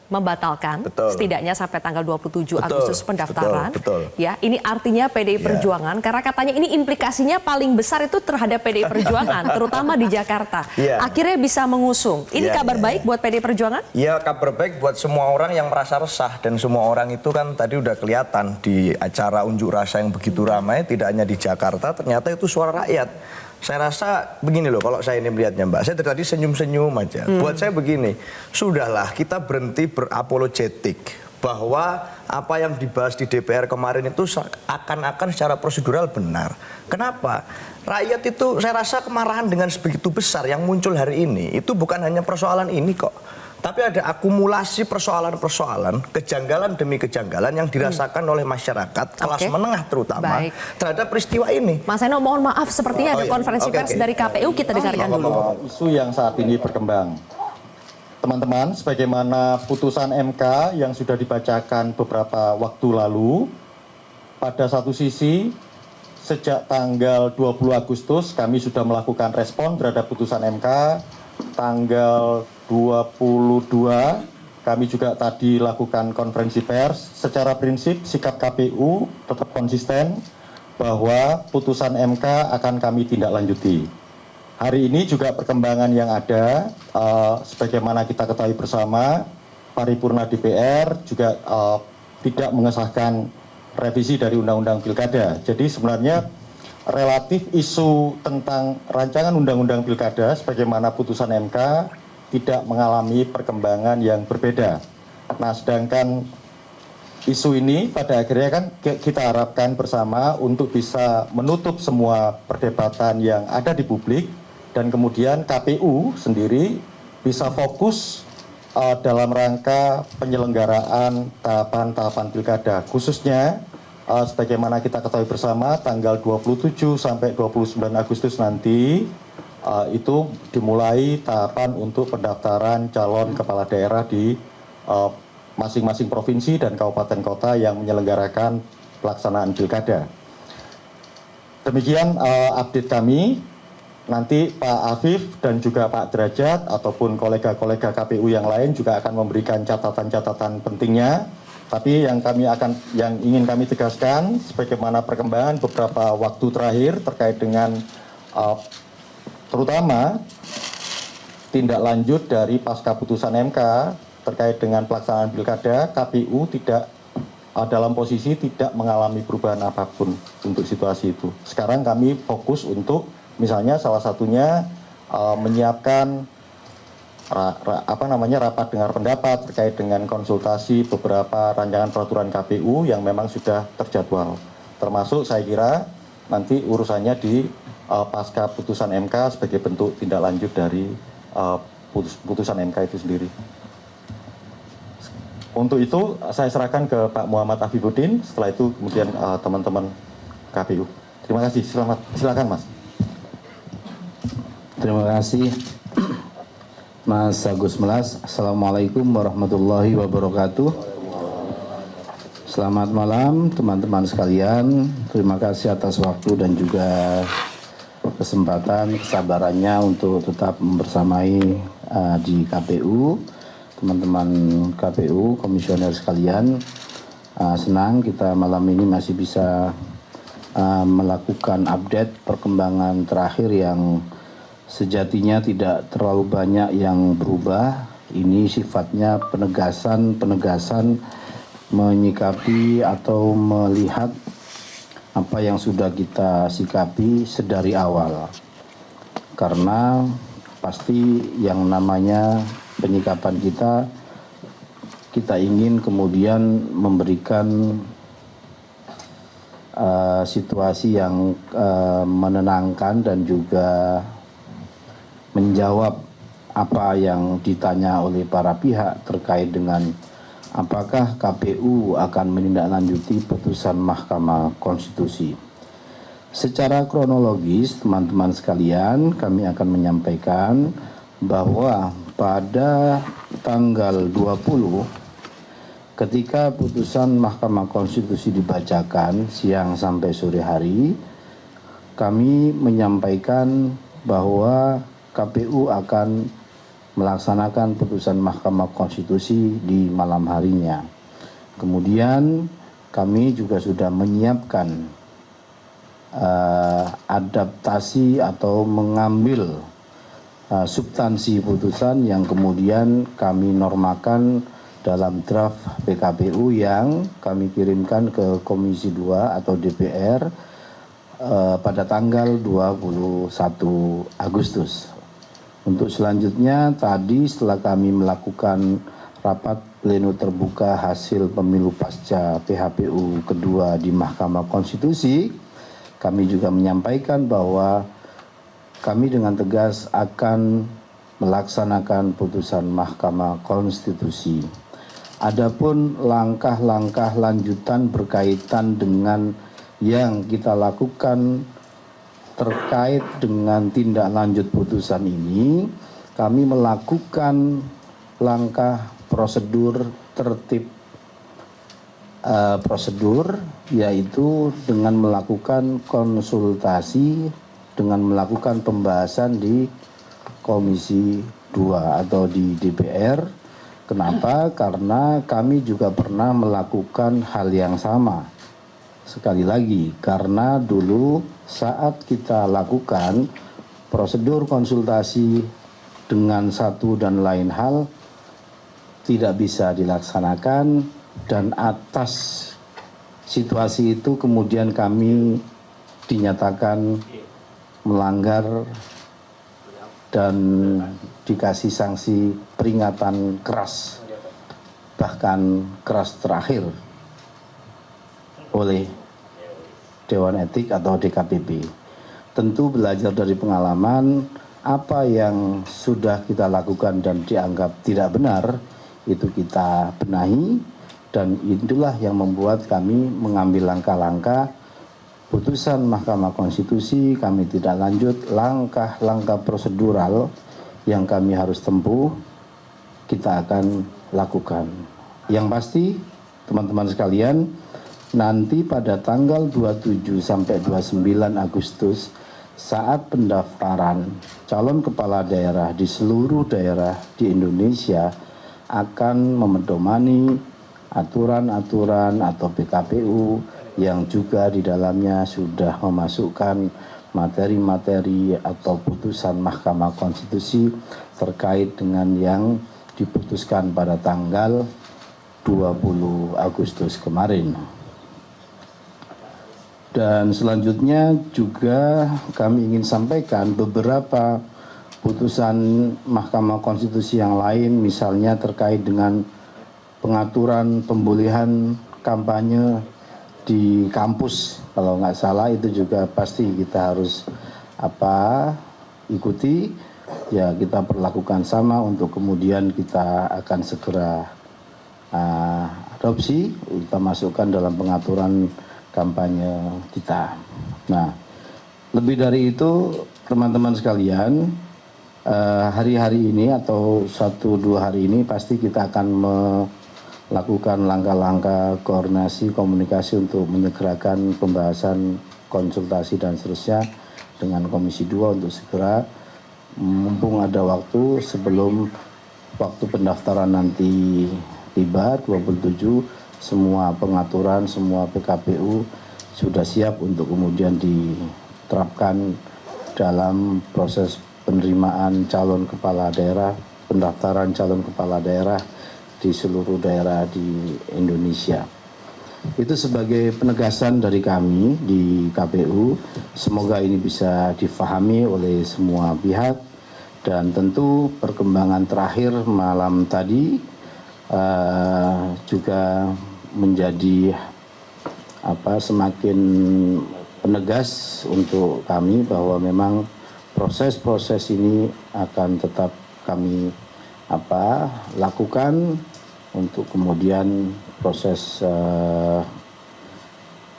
membatalkan setidaknya sampai tanggal 27 Agustus pendaftaran. Ya, ini artinya PDI Perjuangan karena katanya ini implikasinya paling besar itu terhadap PDI Perjuangan, terutama di Jakarta. Akhirnya bisa mengusung. Ini kabar baik buat PDI Perjuangan? Iya, kabar baik buat semua orang yang merasa resah, dan semua orang itu kan tadi udah kelihatan di acara unjuk rasa yang begitu ramai, tidak hanya di Jakarta, ternyata itu suara rakyat. Saya rasa begini loh, kalau saya ini melihatnya Mbak, saya tadi senyum-senyum aja. Buat saya begini, sudahlah kita berhenti berapologetik bahwa apa yang dibahas di DPR kemarin itu akan-akan secara prosedural benar. Kenapa? Rakyat itu saya rasa kemarahan dengan sebegitu besar yang muncul hari ini, itu bukan hanya persoalan ini kok. Tapi ada akumulasi persoalan-persoalan, kejanggalan demi kejanggalan yang dirasakan oleh masyarakat, kelas menengah terutama, terhadap peristiwa ini. Mas Eno, mohon maaf, sepertinya ada konferensi pers dari KPU, kita dengarkan dulu. Isu yang saat ini berkembang. Teman-teman, sebagaimana putusan MK yang sudah dibacakan beberapa waktu lalu, pada satu sisi, sejak tanggal 20 Agustus kami sudah melakukan respon terhadap putusan MK, tanggal 22 kami juga tadi lakukan konferensi pers. Secara prinsip sikap KPU tetap konsisten bahwa putusan MK akan kami tindak lanjuti. Hari ini juga perkembangan yang ada, sebagaimana kita ketahui bersama, paripurna DPR juga tidak mengesahkan revisi dari Undang-Undang Pilkada. Jadi sebenarnya relatif isu tentang rancangan Undang-Undang Pilkada sebagaimana putusan MK tidak mengalami perkembangan yang berbeda. Nah, sedangkan isu ini pada akhirnya kan kita harapkan bersama untuk bisa menutup semua perdebatan yang ada di publik, dan kemudian KPU sendiri bisa fokus dalam rangka penyelenggaraan tahapan-tahapan pilkada, khususnya sebagaimana kita ketahui bersama tanggal 27 sampai 29 Agustus nanti itu dimulai tahapan untuk pendaftaran calon kepala daerah di masing-masing provinsi dan kabupaten kota yang menyelenggarakan pelaksanaan pilkada. Demikian update kami. Nanti Pak Afif dan juga Pak Derajat ataupun kolega-kolega KPU yang lain juga akan memberikan catatan-catatan pentingnya. Tapi yang ingin kami tegaskan, sebagaimana perkembangan beberapa waktu terakhir terkait dengan terutama tindak lanjut dari pasca putusan MK terkait dengan pelaksanaan pilkada, KPU tidak dalam posisi tidak mengalami perubahan apapun untuk situasi itu. Sekarang kami fokus untuk misalnya salah satunya menyiapkan rapat dengar pendapat terkait dengan konsultasi beberapa rancangan peraturan KPU yang memang sudah terjadwal. Termasuk saya kira nanti urusannya di pasca putusan MK sebagai bentuk tindak lanjut dari putusan MK itu sendiri. Untuk itu saya serahkan ke Pak Muhammad Afifuddin, setelah itu kemudian teman-teman KPU. Terima kasih, silakan Mas. Terima kasih Mas Agus Melas. Assalamualaikum warahmatullahi wabarakatuh. Selamat malam teman-teman sekalian. Terima kasih atas waktu dan juga kesempatan, kesabarannya untuk tetap membersamai di KPU. Teman-teman KPU, komisioner sekalian, senang kita malam ini masih bisa melakukan update perkembangan terakhir yang sejatinya tidak terlalu banyak yang berubah. Ini sifatnya penegasan menyikapi atau melihat apa yang sudah kita sikapi sedari awal. Karena pasti yang namanya penyikapan kita ingin kemudian memberikan situasi yang menenangkan dan juga menjawab apa yang ditanya oleh para pihak terkait dengan apakah KPU akan menindaklanjuti putusan Mahkamah Konstitusi. Secara kronologis, teman-teman sekalian, kami akan menyampaikan bahwa pada tanggal 20 ketika putusan Mahkamah Konstitusi dibacakan siang sampai sore hari, kami menyampaikan bahwa KPU akan melaksanakan putusan Mahkamah Konstitusi di malam harinya. Kemudian kami juga sudah menyiapkan adaptasi atau mengambil substansi putusan yang kemudian kami normakan dalam draft PKPU yang kami kirimkan ke Komisi 2 atau DPR pada tanggal 21 Agustus. Untuk selanjutnya tadi setelah kami melakukan rapat pleno terbuka hasil pemilu pasca PHPU kedua di Mahkamah Konstitusi, kami juga menyampaikan bahwa kami dengan tegas akan melaksanakan putusan Mahkamah Konstitusi. Adapun langkah-langkah lanjutan berkaitan dengan yang kita lakukan terkait dengan tindak lanjut putusan ini, kami melakukan langkah prosedur tertib prosedur, yaitu dengan melakukan konsultasi, dengan melakukan pembahasan di Komisi 2 atau di DPR. Kenapa? Karena kami juga pernah melakukan hal yang sama. Sekali lagi, karena dulu saat kita lakukan prosedur konsultasi dengan satu dan lain hal tidak bisa dilaksanakan, dan atas situasi itu kemudian kami dinyatakan melanggar dan dikasih sanksi peringatan keras, bahkan keras terakhir oleh Dewan Etik atau DKPP. Tentu belajar dari pengalaman, apa yang sudah kita lakukan dan dianggap tidak benar itu kita benahi, dan itulah yang membuat kami mengambil langkah-langkah putusan Mahkamah Konstitusi. Kami tidak lanjut langkah-langkah prosedural yang kami harus tempuh, kita akan lakukan. Yang pasti teman-teman sekalian, nanti pada tanggal 27 sampai 29 Agustus saat pendaftaran calon kepala daerah di seluruh daerah di Indonesia akan memedomani aturan-aturan atau PKPU yang juga di dalamnya sudah memasukkan materi-materi atau putusan Mahkamah Konstitusi terkait dengan yang diputuskan pada tanggal 20 Agustus kemarin. Dan selanjutnya juga kami ingin sampaikan beberapa putusan Mahkamah Konstitusi yang lain, misalnya terkait dengan pengaturan pembolehan kampanye di kampus. Kalau nggak salah itu juga pasti kita harus ikuti. Ya, kita perlakukan sama untuk kemudian kita akan segera adopsi, kita masukkan dalam pengaturan kampanye kita. Nah, lebih dari itu teman-teman sekalian, hari-hari ini atau 1-2 hari ini pasti kita akan melakukan langkah-langkah koordinasi komunikasi untuk menyegerakan pembahasan konsultasi dan seterusnya dengan Komisi 2 untuk segera, mumpung ada waktu sebelum waktu pendaftaran nanti tiba 27, semua pengaturan, semua PKPU sudah siap untuk kemudian diterapkan dalam proses penerimaan calon kepala daerah, pendaftaran calon kepala daerah di seluruh daerah di Indonesia. Itu sebagai penegasan dari kami di KPU. Semoga ini bisa difahami oleh semua pihak. Dan tentu perkembangan terakhir malam tadi juga menjadi semakin penegas untuk kami bahwa memang proses-proses ini akan tetap kami lakukan untuk kemudian proses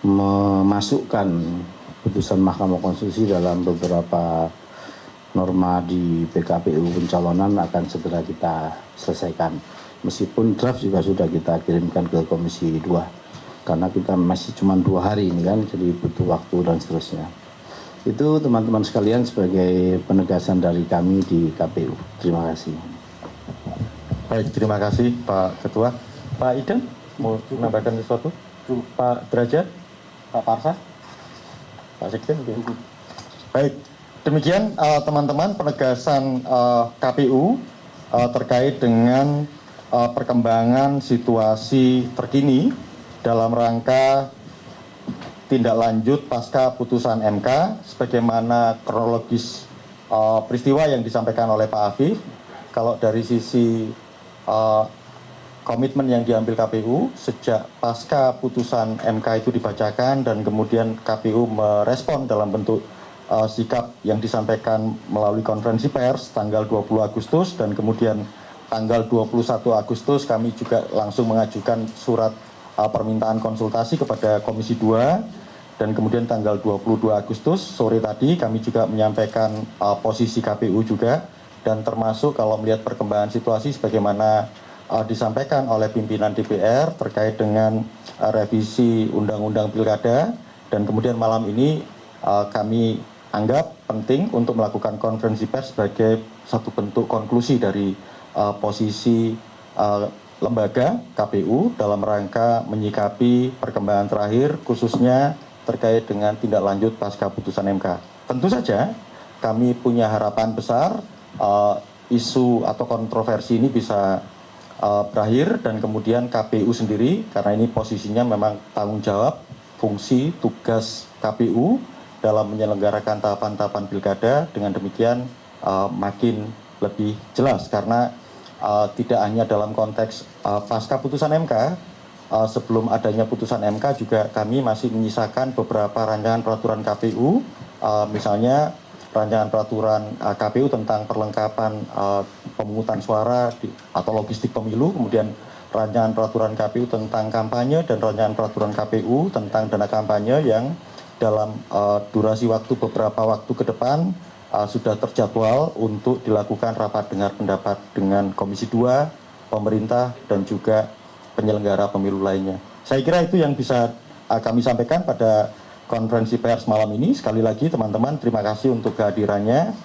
memasukkan putusan Mahkamah Konstitusi dalam beberapa norma di PKPU pencalonan akan segera kita selesaikan. Meskipun draft juga sudah kita kirimkan ke Komisi 2 karena kita masih cuma 2 hari ini kan, jadi butuh waktu dan seterusnya. Itu teman-teman sekalian sebagai penegasan dari kami di KPU. Terima kasih. Baik, terima kasih Pak Ketua. Pak Idam, mau menambahkan sesuatu? Pak Derajat, Pak Parsa, Pak Sekjen. Baik, demikian teman-teman penegasan KPU terkait dengan perkembangan situasi terkini dalam rangka tindak lanjut pasca putusan MK sebagaimana kronologis peristiwa yang disampaikan oleh Pak Afif. Kalau dari sisi komitmen yang diambil KPU sejak pasca putusan MK itu dibacakan dan kemudian KPU merespon dalam bentuk sikap yang disampaikan melalui konferensi pers tanggal 20 Agustus dan kemudian tanggal 21 Agustus kami juga langsung mengajukan surat permintaan konsultasi kepada Komisi 2 dan kemudian tanggal 22 Agustus sore tadi kami juga menyampaikan posisi KPU juga dan termasuk kalau melihat perkembangan situasi sebagaimana disampaikan oleh pimpinan DPR terkait dengan revisi Undang-Undang Pilkada dan kemudian malam ini kami anggap penting untuk melakukan konferensi pers sebagai satu bentuk konklusi dari posisi lembaga KPU dalam rangka menyikapi perkembangan terakhir khususnya terkait dengan tindak lanjut pasca putusan MK. Tentu saja kami punya harapan besar isu atau kontroversi ini bisa berakhir dan kemudian KPU sendiri karena ini posisinya memang tanggung jawab fungsi tugas KPU dalam menyelenggarakan tahapan-tahapan pilkada dengan demikian makin lebih jelas karena tidak hanya dalam konteks pasca putusan MK, sebelum adanya putusan MK juga kami masih menyisakan beberapa rancangan peraturan KPU, misalnya rancangan peraturan KPU tentang perlengkapan pemungutan suara atau logistik pemilu, kemudian rancangan peraturan KPU tentang kampanye dan rancangan peraturan KPU tentang dana kampanye yang dalam durasi waktu beberapa waktu ke depan sudah terjadwal untuk dilakukan rapat dengar pendapat dengan Komisi 2, pemerintah, dan juga penyelenggara pemilu lainnya. Saya kira itu yang bisa kami sampaikan pada konferensi pers malam ini. Sekali lagi teman-teman, terima kasih untuk kehadirannya,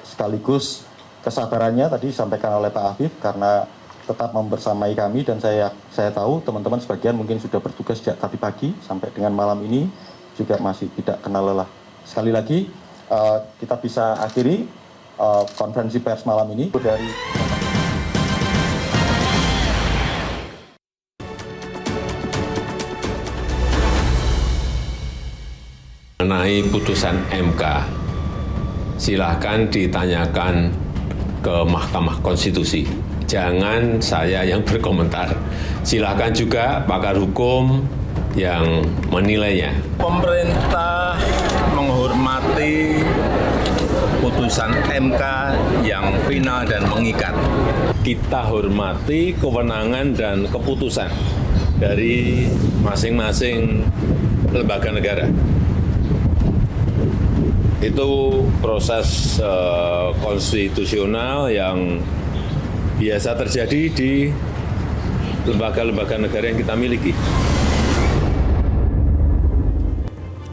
sekaligus kesabarannya tadi disampaikan oleh Pak Afif karena tetap membersamai kami dan saya tahu teman-teman sebagian mungkin sudah bertugas sejak tadi pagi sampai dengan malam ini juga masih tidak kenal lelah. Sekali lagi, kita bisa akhiri konferensi pers malam ini dari mengenai putusan MK, silahkan ditanyakan ke Mahkamah Konstitusi. Jangan saya yang berkomentar. Silahkan juga pakar hukum yang menilainya. Pemerintah menghormati putusan MK yang final dan mengikat. Kita hormati kewenangan dan keputusan dari masing-masing lembaga negara. Itu proses konstitusional yang biasa terjadi di lembaga-lembaga negara yang kita miliki.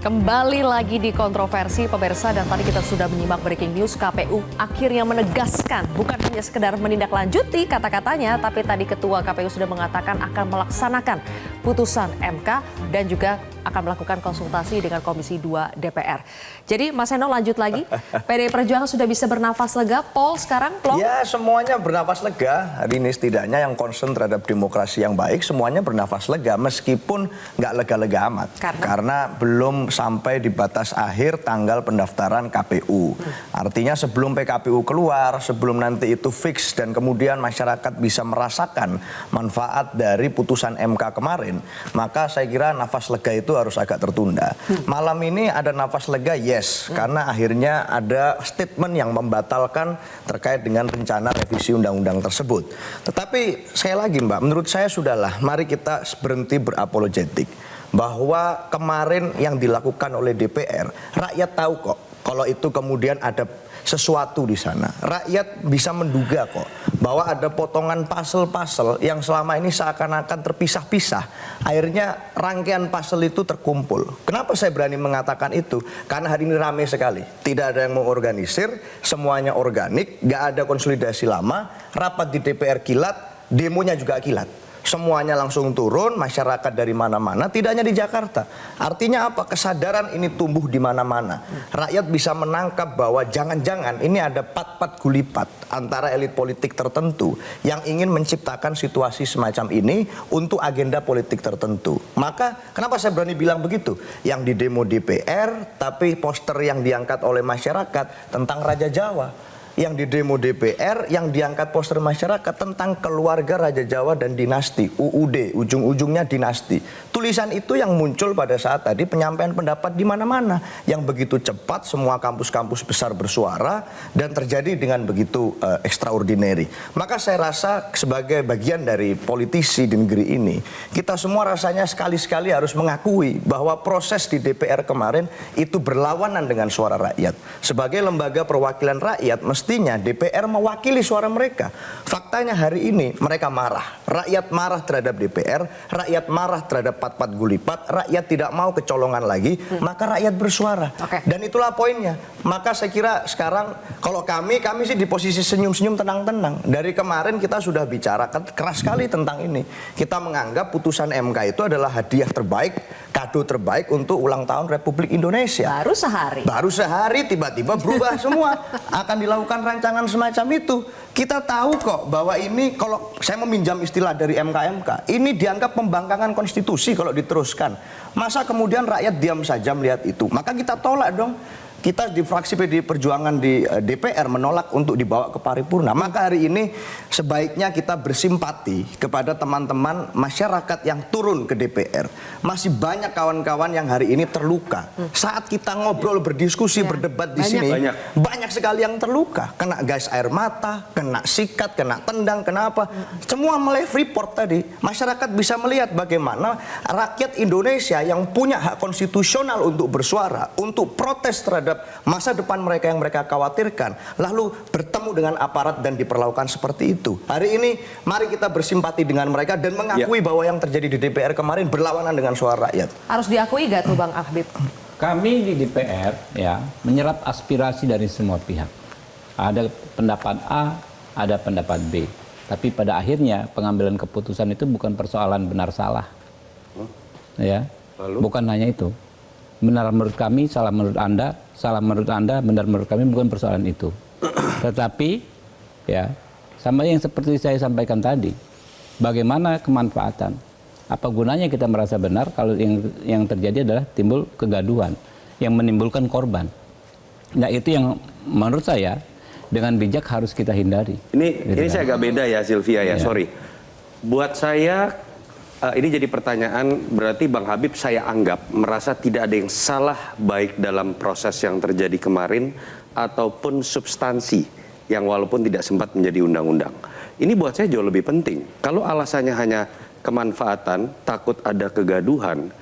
Kembali lagi di kontroversi pemirsa, dan tadi kita sudah menyimak breaking news. KPU akhirnya menegaskan bukan hanya sekedar menindaklanjuti kata-katanya, tapi tadi Ketua KPU sudah mengatakan akan melaksanakan putusan MK dan juga akan melakukan konsultasi dengan Komisi 2 DPR. Jadi Mas Eno lanjut lagi, PDI Perjuangan sudah bisa bernafas lega, Pol sekarang, Plong? Ya, semuanya bernafas lega. Hari ini setidaknya yang concern terhadap demokrasi yang baik, semuanya bernafas lega. Meskipun nggak lega-lega amat. Karena belum sampai di batas akhir tanggal pendaftaran KPU. Artinya sebelum PKPU keluar, sebelum nanti itu fix dan kemudian masyarakat bisa merasakan manfaat dari putusan MK kemarin, maka saya kira nafas lega itu harus agak tertunda. Malam ini ada nafas lega, yes, karena akhirnya ada statement yang membatalkan terkait dengan rencana revisi undang-undang tersebut. Tetapi sekali lagi Mbak, menurut saya sudahlah, mari kita berhenti berapologetik. Bahwa kemarin yang dilakukan oleh DPR, rakyat tahu kok kalau itu kemudian ada sesuatu di sana. Rakyat bisa menduga kok bahwa ada potongan puzzle-puzzle yang selama ini seakan-akan terpisah-pisah. Akhirnya rangkaian puzzle itu terkumpul. Kenapa saya berani mengatakan itu? Karena hari ini ramai sekali. Tidak ada yang mengorganisir, semuanya organik, nggak ada konsolidasi lama, rapat di DPR kilat, demonya juga kilat. Semuanya langsung turun, masyarakat dari mana-mana, tidak hanya di Jakarta. Artinya apa? Kesadaran ini tumbuh di mana-mana. Rakyat bisa menangkap bahwa jangan-jangan ini ada pat-pat gulipat antara elit politik tertentu yang ingin menciptakan situasi semacam ini untuk agenda politik tertentu. Maka kenapa saya berani bilang begitu? Yang di demo DPR, tapi poster yang diangkat oleh masyarakat tentang Raja Jawa. Yang di demo DPR, yang diangkat poster masyarakat tentang keluarga Raja Jawa dan dinasti, UUD, ujung-ujungnya dinasti. Tulisan itu yang muncul pada saat tadi penyampaian pendapat di mana-mana, yang begitu cepat semua kampus-kampus besar bersuara dan terjadi dengan begitu extraordinary. Maka saya rasa sebagai bagian dari politisi di negeri ini, kita semua rasanya sekali-sekali harus mengakui bahwa proses di DPR kemarin itu berlawanan dengan suara rakyat. Sebagai lembaga perwakilan rakyat, mestinya DPR mewakili suara mereka. Faktanya hari ini mereka marah. Rakyat marah terhadap DPR, rakyat marah terhadap pat-pat gulipat, rakyat tidak mau kecolongan lagi, maka rakyat bersuara. Dan itulah poinnya. Maka saya kira sekarang kalau kami sih di posisi senyum-senyum tenang-tenang. Dari kemarin kita sudah bicara keras sekali tentang ini. Kita menganggap putusan MK itu adalah hadiah terbaik, kado terbaik untuk ulang tahun Republik Indonesia. Baru sehari tiba-tiba berubah semua. Akan dilakukan rancangan semacam itu. Kita tahu kok bahwa ini, kalau saya meminjam istilah dari MK, ini dianggap pembangkangan konstitusi kalau diteruskan. Masa kemudian rakyat diam saja melihat itu? Maka kita tolak dong. Kita di fraksi PDI Perjuangan di DPR menolak untuk dibawa ke paripurna. Maka hari ini sebaiknya kita bersimpati kepada teman-teman masyarakat yang turun ke DPR. Masih banyak kawan-kawan yang hari ini terluka. Saat kita ngobrol, berdiskusi, berdebat di sini, banyak sekali yang terluka. Kena gas air mata, kena sikat, kena tendang, kena apa. Semua mulai Freeport tadi. Masyarakat bisa melihat bagaimana rakyat Indonesia yang punya hak konstitusional untuk bersuara, untuk protes terhadap masa depan mereka yang mereka khawatirkan, lalu bertemu dengan aparat dan diperlakukan seperti itu. Hari ini mari kita bersimpati dengan mereka dan mengakui bahwa yang terjadi di DPR kemarin berlawanan dengan suara rakyat. Harus diakui gak tuh Bang Habib? Kami di DPR ya menyerap aspirasi dari semua pihak. Ada pendapat A, ada pendapat B. Tapi pada akhirnya pengambilan keputusan itu bukan persoalan benar salah. Ya, bukan hanya itu. Benar menurut kami, salah menurut Anda, benar menurut kami, bukan persoalan itu. Tetapi ya, sama yang seperti saya sampaikan tadi, bagaimana kemanfaatan? Apa gunanya kita merasa benar kalau yang terjadi adalah timbul kegaduhan yang menimbulkan korban. Nah, itu yang menurut saya dengan bijak harus kita hindari. Ini saya agak beda ya, Sylvia ya, sorry. Buat saya ini jadi pertanyaan, berarti Bang Habib saya anggap merasa tidak ada yang salah baik dalam proses yang terjadi kemarin ataupun substansi yang walaupun tidak sempat menjadi undang-undang. Ini buat saya jauh lebih penting. Kalau alasannya hanya kemanfaatan, takut ada kegaduhan,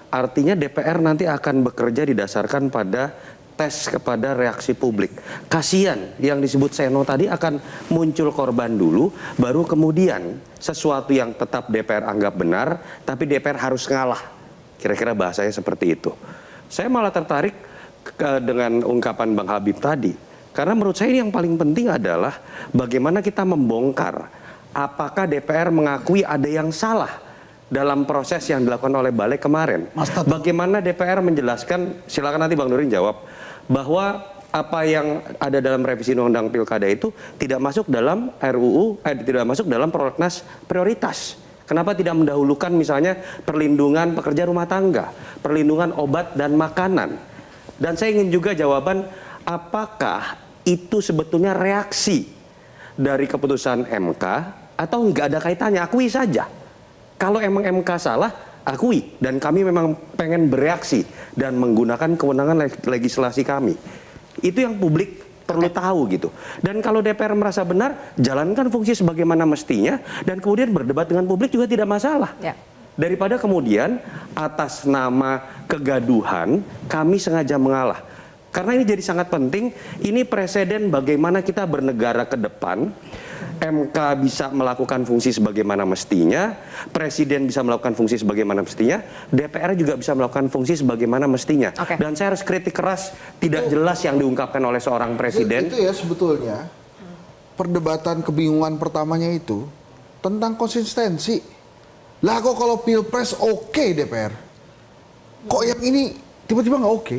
artinya DPR nanti akan bekerja didasarkan pada tes kepada reaksi publik. Kasian yang disebut Seno tadi akan muncul korban dulu, baru kemudian sesuatu yang tetap DPR anggap benar, tapi DPR harus ngalah. Kira-kira bahasanya seperti itu. Saya malah tertarik dengan ungkapan Bang Habib tadi. Karena menurut saya ini yang paling penting adalah bagaimana kita membongkar apakah DPR mengakui ada yang salah dalam proses yang dilakukan oleh Balik kemarin. Bagaimana DPR menjelaskan, silakan nanti Bang Nurin jawab, bahwa apa yang ada dalam revisi Undang-Undang Pilkada itu tidak masuk dalam RUU, tidak masuk dalam prolegnas prioritas. Kenapa tidak mendahulukan misalnya perlindungan pekerja rumah tangga, perlindungan obat dan makanan. Dan saya ingin juga jawaban, apakah itu sebetulnya reaksi dari keputusan MK atau nggak ada kaitannya, akui saja. Kalau emang MK salah, akui. Dan kami memang pengen bereaksi dan menggunakan kewenangan legislasi kami. Itu yang publik perlu tahu gitu. Dan kalau DPR merasa benar, jalankan fungsi sebagaimana mestinya dan kemudian berdebat dengan publik juga tidak masalah. Daripada kemudian atas nama kegaduhan kami sengaja mengalah. Karena ini jadi sangat penting, ini presiden bagaimana kita bernegara ke depan. MK bisa melakukan fungsi sebagaimana mestinya, Presiden bisa melakukan fungsi sebagaimana mestinya, DPR juga bisa melakukan fungsi sebagaimana mestinya. Dan saya harus kritik keras, tidak jelas yang diungkapkan oleh seorang Presiden. Itu ya sebetulnya, perdebatan kebingungan pertamanya itu tentang konsistensi. Lah kok kalau Pilpres oke DPR, kok yang ini tiba-tiba nggak oke?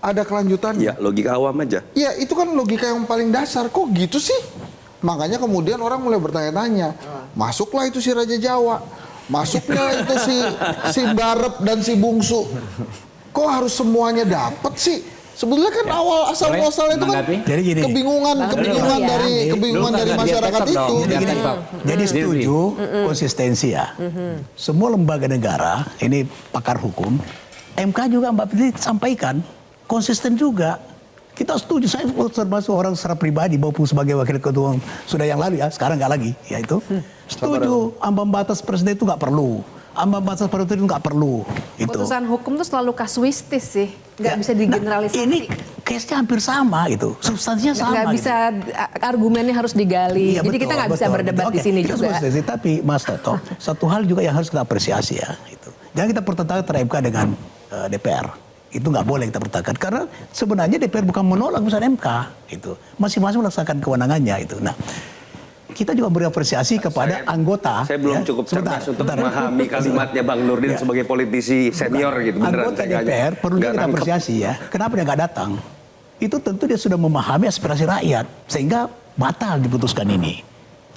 Ada kelanjutannya. Ya, logika awam aja. Ya, itu kan logika yang paling dasar. Kok gitu sih? Makanya kemudian orang mulai bertanya-tanya. Masuklah itu si Raja Jawa. Masuknya itu si Barep dan si Bungsu. Kok harus semuanya dapat sih? Sebetulnya kan awal asal muasalnya itu kan kebingungan dari masyarakat itu. Jadi setuju konsistensi ya. Semua lembaga negara, ini pakar hukum, MK juga Mbak Fitri sampaikan konsisten juga. Kita setuju, saya termasuk orang secara pribadi maupun sebagai wakil ketua sudah yang lalu ya, sekarang nggak lagi, ya itu setuju ambang batas presiden itu nggak perlu, ambang batas presiden itu nggak perlu. Itu. Putusan hukum itu selalu kasuistis sih, nggak bisa digeneralisasi. Ini case-nya hampir sama gitu, substansinya sama. Nggak bisa, argumennya harus digali. Iya, jadi kita nggak bisa berdebat di sini juga. Tapi Mas Toto, satu hal juga yang harus kita apresiasi ya, itu. Jangan kita pertentangan antara MK dengan DPR. Itu nggak boleh kita pertahankan karena sebenarnya DPR bukan menolak putusan MK itu, masing-masing melaksanakan kewenangannya itu. Nah, kita juga beri apresiasi kepada anggota. Saya belum cukup cerdas untuk memahami kalimatnya Bang Nurdin sebagai politisi senior gitu. Anggota DPR perlu kita apresiasi ya. Kenapa dia nggak datang? Itu tentu dia sudah memahami aspirasi rakyat sehingga batal diputuskan ini.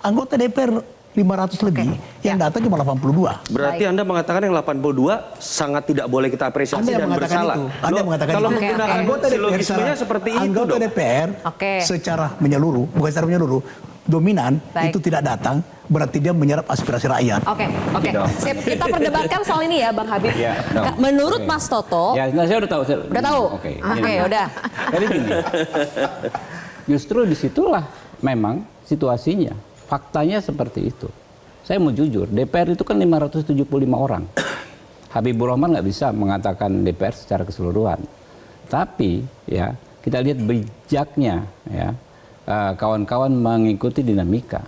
Anggota DPR 500 lebih, yang datang cuma 82. Berarti Anda mengatakan yang 82 sangat tidak boleh kita apresiasi dan bersalah. Anda mengatakan kalau itu. menggunakan Anggota silogismenya seperti itu anggota dong. DPR secara menyeluruh, bukan secara menyeluruh, dominan itu tidak datang, berarti dia menyerap aspirasi rakyat. Oke. Sip, kita perdebatkan soal ini ya Bang Habib. Menurut Mas Toto, ya, saya udah tahu. Udah tahu? Oke, udah. Jadi gini, justru disitulah memang situasinya. Faktanya seperti itu. Saya mau jujur, DPR itu kan 575 orang. Habibur Rahman nggak bisa mengatakan DPR secara keseluruhan. Tapi ya kita lihat bijaknya ya kawan-kawan mengikuti dinamika.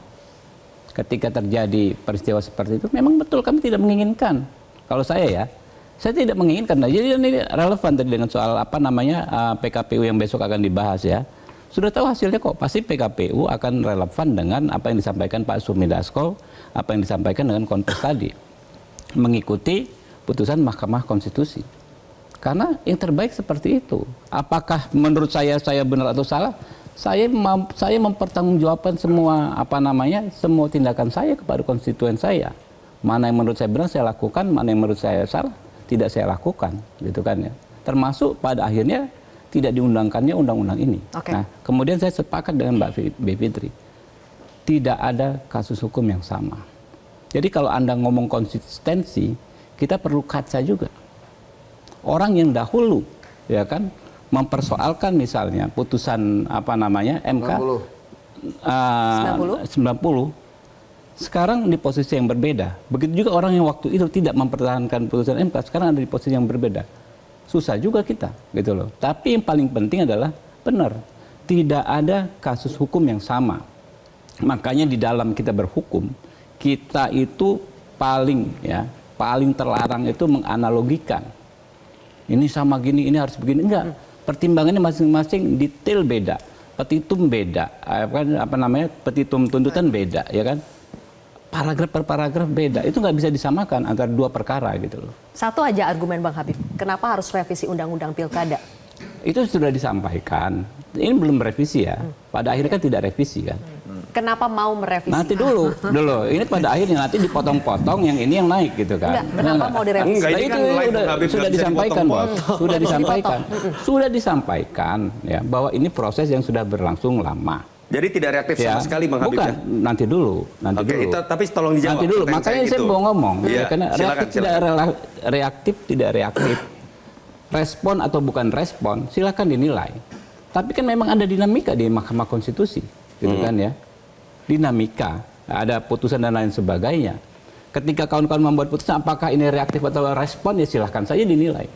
Ketika terjadi peristiwa seperti itu, memang betul kami tidak menginginkan. Kalau saya tidak menginginkan. Nah, jadi ini relevan tadi dengan soal apa namanya PKPU yang besok akan dibahas ya. Sudah tahu hasilnya kok, pasti PKPU akan relevan dengan apa yang disampaikan Pak Sumi Dasko, apa yang disampaikan dengan konteks tadi. Mengikuti putusan Mahkamah Konstitusi. Karena yang terbaik seperti itu. Apakah menurut saya benar atau salah? Saya mempertanggungjawabkan semua semua tindakan saya kepada konstituen saya. Mana yang menurut saya benar saya lakukan, mana yang menurut saya salah tidak saya lakukan, gitu kan ya. Termasuk pada akhirnya tidak diundangkannya undang-undang ini. Nah, kemudian saya sepakat dengan Mbak Bivitri, tidak ada kasus hukum yang sama. Jadi kalau Anda ngomong konsistensi, kita perlu kaca juga. Orang yang dahulu, ya kan, mempersoalkan misalnya putusan MK 90, sekarang di posisi yang berbeda. Begitu juga orang yang waktu itu tidak mempertahankan putusan MK, sekarang ada di posisi yang berbeda. Susah juga kita, gitu loh. Tapi yang paling penting adalah benar, tidak ada kasus hukum yang sama. Makanya di dalam kita berhukum, kita itu paling terlarang itu menganalogikan. Ini sama gini, ini harus begini. Enggak. Pertimbangannya masing-masing detail beda. Petitum beda. Petitum tuntutan beda, ya kan? Paragraf per paragraf beda. Itu nggak bisa disamakan antara dua perkara gitu loh. Satu aja argumen Bang Habib, kenapa harus revisi Undang-Undang Pilkada? Itu sudah disampaikan. Ini belum revisi ya. Pada akhirnya kan tidak revisi kan. Kenapa mau merevisi? Nanti dulu. Ini pada akhirnya nanti dipotong-potong yang ini yang naik gitu kan. Kenapa mau direvisi? Itu sudah disampaikan, Bos. Sudah disampaikan ya bahwa ini proses yang sudah berlangsung lama. Jadi tidak reaktif sama sekali Bang Habib? Bukan, nanti dulu. Tapi tolong dijawab. Nanti dulu, makanya saya mau ngomong. Ya, karena reaktif tidak reaktif. Respon atau bukan respon, silakan dinilai. Tapi kan memang ada dinamika di Mahkamah Konstitusi, gitu kan ya. Dinamika, ada putusan dan lain sebagainya. Ketika kawan-kawan membuat putusan, apakah ini reaktif atau respon, ya silahkan saja dinilai.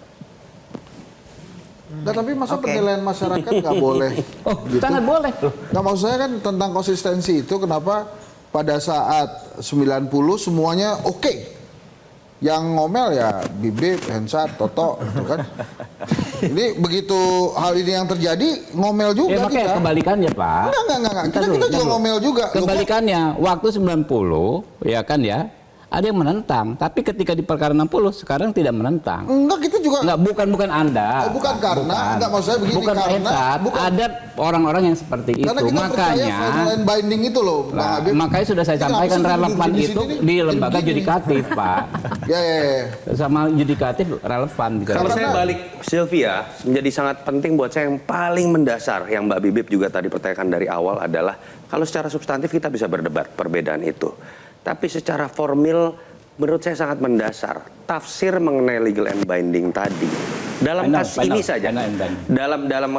Nah, tapi masa penilaian masyarakat nggak boleh? Gitu? Sangat boleh. Nah, maksud saya kan tentang konsistensi itu, kenapa pada saat 90 semuanya oke. Yang ngomel ya Bibip, Hensat, Toto, gitu kan. Ini begitu hal ini yang terjadi, ngomel juga kita. Kebalikannya, Pak. Enggak. Kita juga ngomel juga. Kebalikannya, waktu 90, ya kan ya, ada yang menentang. Tapi ketika di perkara 60, sekarang tidak menentang. Enggak, kita juga. Enggak, bukan Anda. Bukan karena, enggak maksud saya begini. Bukan ada orang-orang yang seperti itu. Karena kita makanya final binding itu loh, Bang Habib. Makanya sudah saya sampaikan relevan itu di lembaga yudikatif, Pak. Ya. Sama yudikatif relevan. Kalau saya balik, Sylvia, menjadi sangat penting buat saya yang paling mendasar, yang Mbak Bibip juga tadi pertanyakan dari awal adalah, kalau secara substantif kita bisa berdebat perbedaan itu. Tapi secara formil, menurut saya sangat mendasar. Tafsir mengenai legal and binding tadi. Dalam kasus ini saja,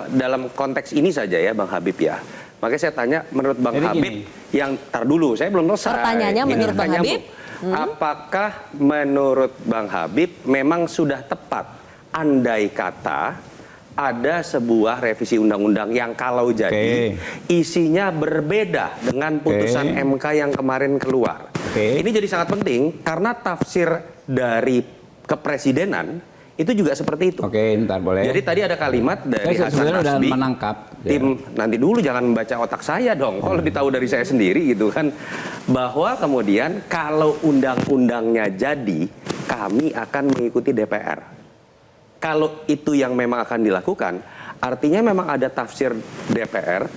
dalam konteks ini saja ya Bang Habib ya. Makanya saya tanya, menurut Bang Habib, yang tar dulu, saya belum selesai. Pertanyaannya menurut Bang Habib? Apakah menurut Bang Habib memang sudah tepat andai kata ada sebuah revisi undang-undang yang kalau jadi isinya berbeda dengan putusan MK yang kemarin keluar. Ini jadi sangat penting karena tafsir dari kepresidenan itu juga seperti itu. Ntar boleh. Jadi tadi ada kalimat dari Hasan Nasbi, menangkap tim nanti dulu jangan membaca otak saya dong. Kalau lebih tahu dari saya sendiri gitu kan, bahwa kemudian kalau undang-undangnya jadi, kami akan mengikuti DPR. Kalau itu yang memang akan dilakukan, artinya memang ada tafsir DPR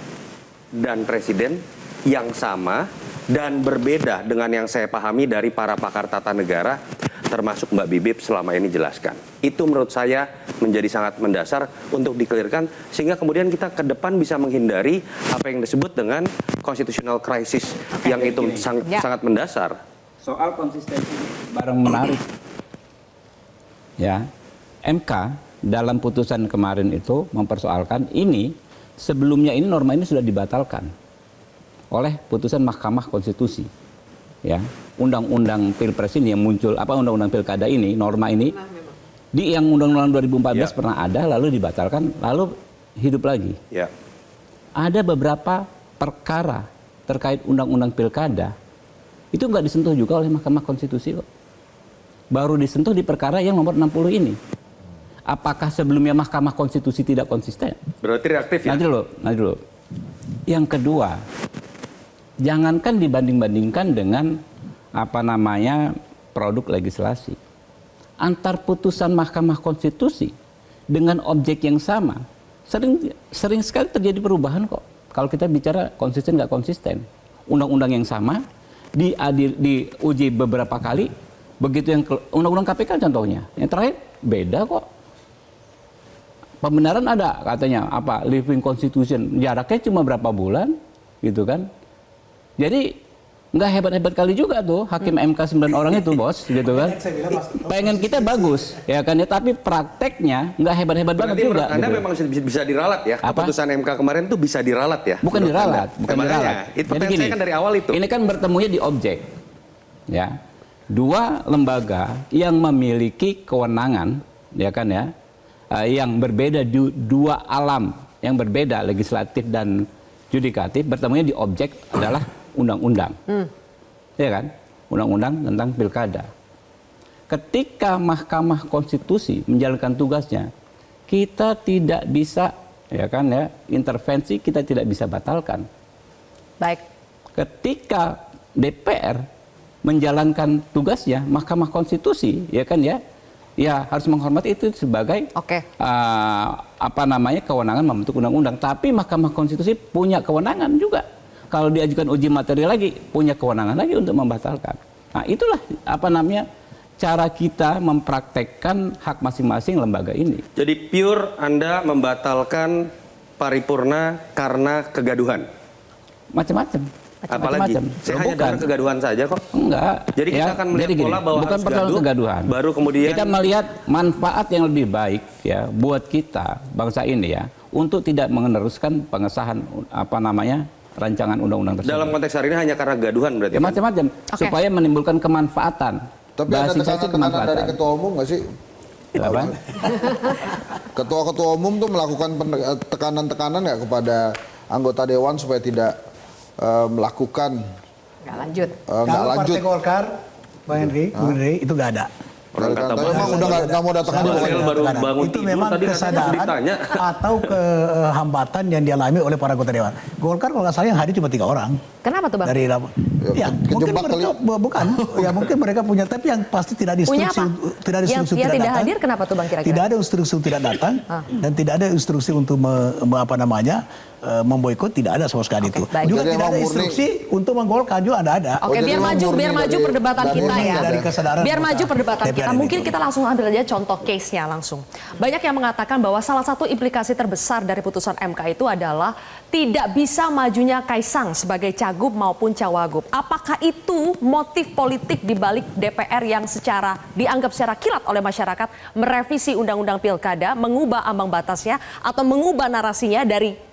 dan Presiden yang sama dan berbeda dengan yang saya pahami dari para pakar tata negara, termasuk Mbak Bibip selama ini jelaskan. Itu menurut saya menjadi sangat mendasar untuk dikelirkan, sehingga kemudian kita ke depan bisa menghindari apa yang disebut dengan constitutional crisis yang itu sangat mendasar. Soal konsistensi barang menarik. Ya. MK dalam putusan kemarin itu mempersoalkan ini, sebelumnya ini norma ini sudah dibatalkan oleh putusan Mahkamah Konstitusi. Ya, undang-undang Pilpres ini yang muncul, undang-undang Pilkada ini, norma ini di yang undang-undang 2014 pernah ada, lalu dibatalkan, lalu hidup lagi. Ada beberapa perkara terkait undang-undang Pilkada itu nggak disentuh juga oleh Mahkamah Konstitusi kok. Baru disentuh di perkara yang nomor 60 ini. Apakah sebelumnya Mahkamah Konstitusi tidak konsisten? Berarti reaktif ya? Nanti dulu. Yang kedua, jangankan dibanding-bandingkan dengan produk legislasi. Antar putusan Mahkamah Konstitusi dengan objek yang sama. Sering sekali terjadi perubahan kok. Kalau kita bicara konsisten nggak konsisten. Undang-undang yang sama diuji beberapa kali, begitu yang undang-undang KPK contohnya. Yang terakhir beda kok. Pembenaran ada katanya apa living constitution, jaraknya cuma berapa bulan gitu kan. Jadi nggak hebat-hebat kali juga tuh hakim MK 9 orang itu, bos, gitu kan. Pengen kita bagus ya kan ya, tapi prakteknya nggak hebat-hebat banget juga. Anda gitu. memang bisa diralat ya. Apa? Keputusan MK kemarin tuh bisa diralat ya. Bukan diralat, bukan diralat. Itu Jadi saya kan dari awal itu. Ini kan bertemunya di objek. Ya. Dua lembaga yang memiliki kewenangan, ya kan ya, yang berbeda di dua alam yang berbeda, legislatif dan yudikatif, bertemunya di objek adalah undang-undang. Ya kan? Undang-undang tentang pilkada. Ketika Mahkamah Konstitusi menjalankan tugasnya, kita tidak bisa, ya kan ya, intervensi, kita tidak bisa batalkan. Baik. Ketika DPR menjalankan tugasnya, Mahkamah Konstitusi, ya kan ya, ya harus menghormati itu sebagai apa namanya, kewenangan membentuk undang-undang. Tapi Mahkamah Konstitusi punya kewenangan juga. Kalau diajukan uji materi lagi, punya kewenangan lagi untuk membatalkan. Nah, itulah apa namanya cara kita mempraktekkan hak masing-masing lembaga ini. Jadi pure Anda membatalkan paripurna karena kegaduhan? Macam-macam. Apalagi? Saya hanya karena kegaduhan saja kok. Enggak. Jadi kita akan melihat pola bahwa bukan harus persoalan gaduh, kegaduhan. baru kemudian kita melihat manfaat yang lebih baik ya buat kita bangsa ini ya untuk tidak meneruskan pengesahan apa namanya rancangan undang-undang tersebut. dalam konteks hari ini hanya karena gaduhan berarti. Ya, macam-macam supaya menimbulkan kemanfaatan. Tapi ada tekanan dari ketua umum nggak sih? Apa? Ketua-ketua umum tuh melakukan tekanan-tekanan nggak kepada anggota dewan supaya tidak melakukan Nggak lanjut. nggak lanjut. Partai Golkar, Bang Henry, Bung Henry, itu nggak ada. Orang kata emang udah nggak mau datang aja. baru bangun Itu tidur, memang tadi katanya kesadaran ditanya. atau kehambatan yang dialami oleh para anggota dewan. Golkar kalau nggak salah yang hadir cuma 3 orang. Kenapa tuh, Bang? Dari ya mungkin mereka bukan ya mungkin mereka punya, tapi yang pasti tidak ada Punya instruksi apa? tidak ada instruksi yang tidak tidak datang. hadir kenapa tuh, Bang, kira-kira? Tidak ada instruksi tidak datang dan tidak ada instruksi untuk apa namanya memboikot, tidak ada sama sekali itu. baik. Juga Jadi tidak ada emang instruksi untuk menggolkan juga ada. Oke, jadi biar memang maju murni dari- perdebatan dari- kita ya. dari kesadaran Biar maju anggota perdebatan DPR kita. ini. Mungkin kita langsung ambil aja contoh case-nya langsung. Banyak yang mengatakan bahwa salah satu implikasi terbesar dari putusan MK itu adalah tidak bisa majunya Kaisang sebagai cagup maupun cawagup. Apakah itu motif politik di balik DPR yang dianggap secara kilat oleh masyarakat merevisi undang-undang pilkada, mengubah ambang batasnya atau mengubah narasinya dari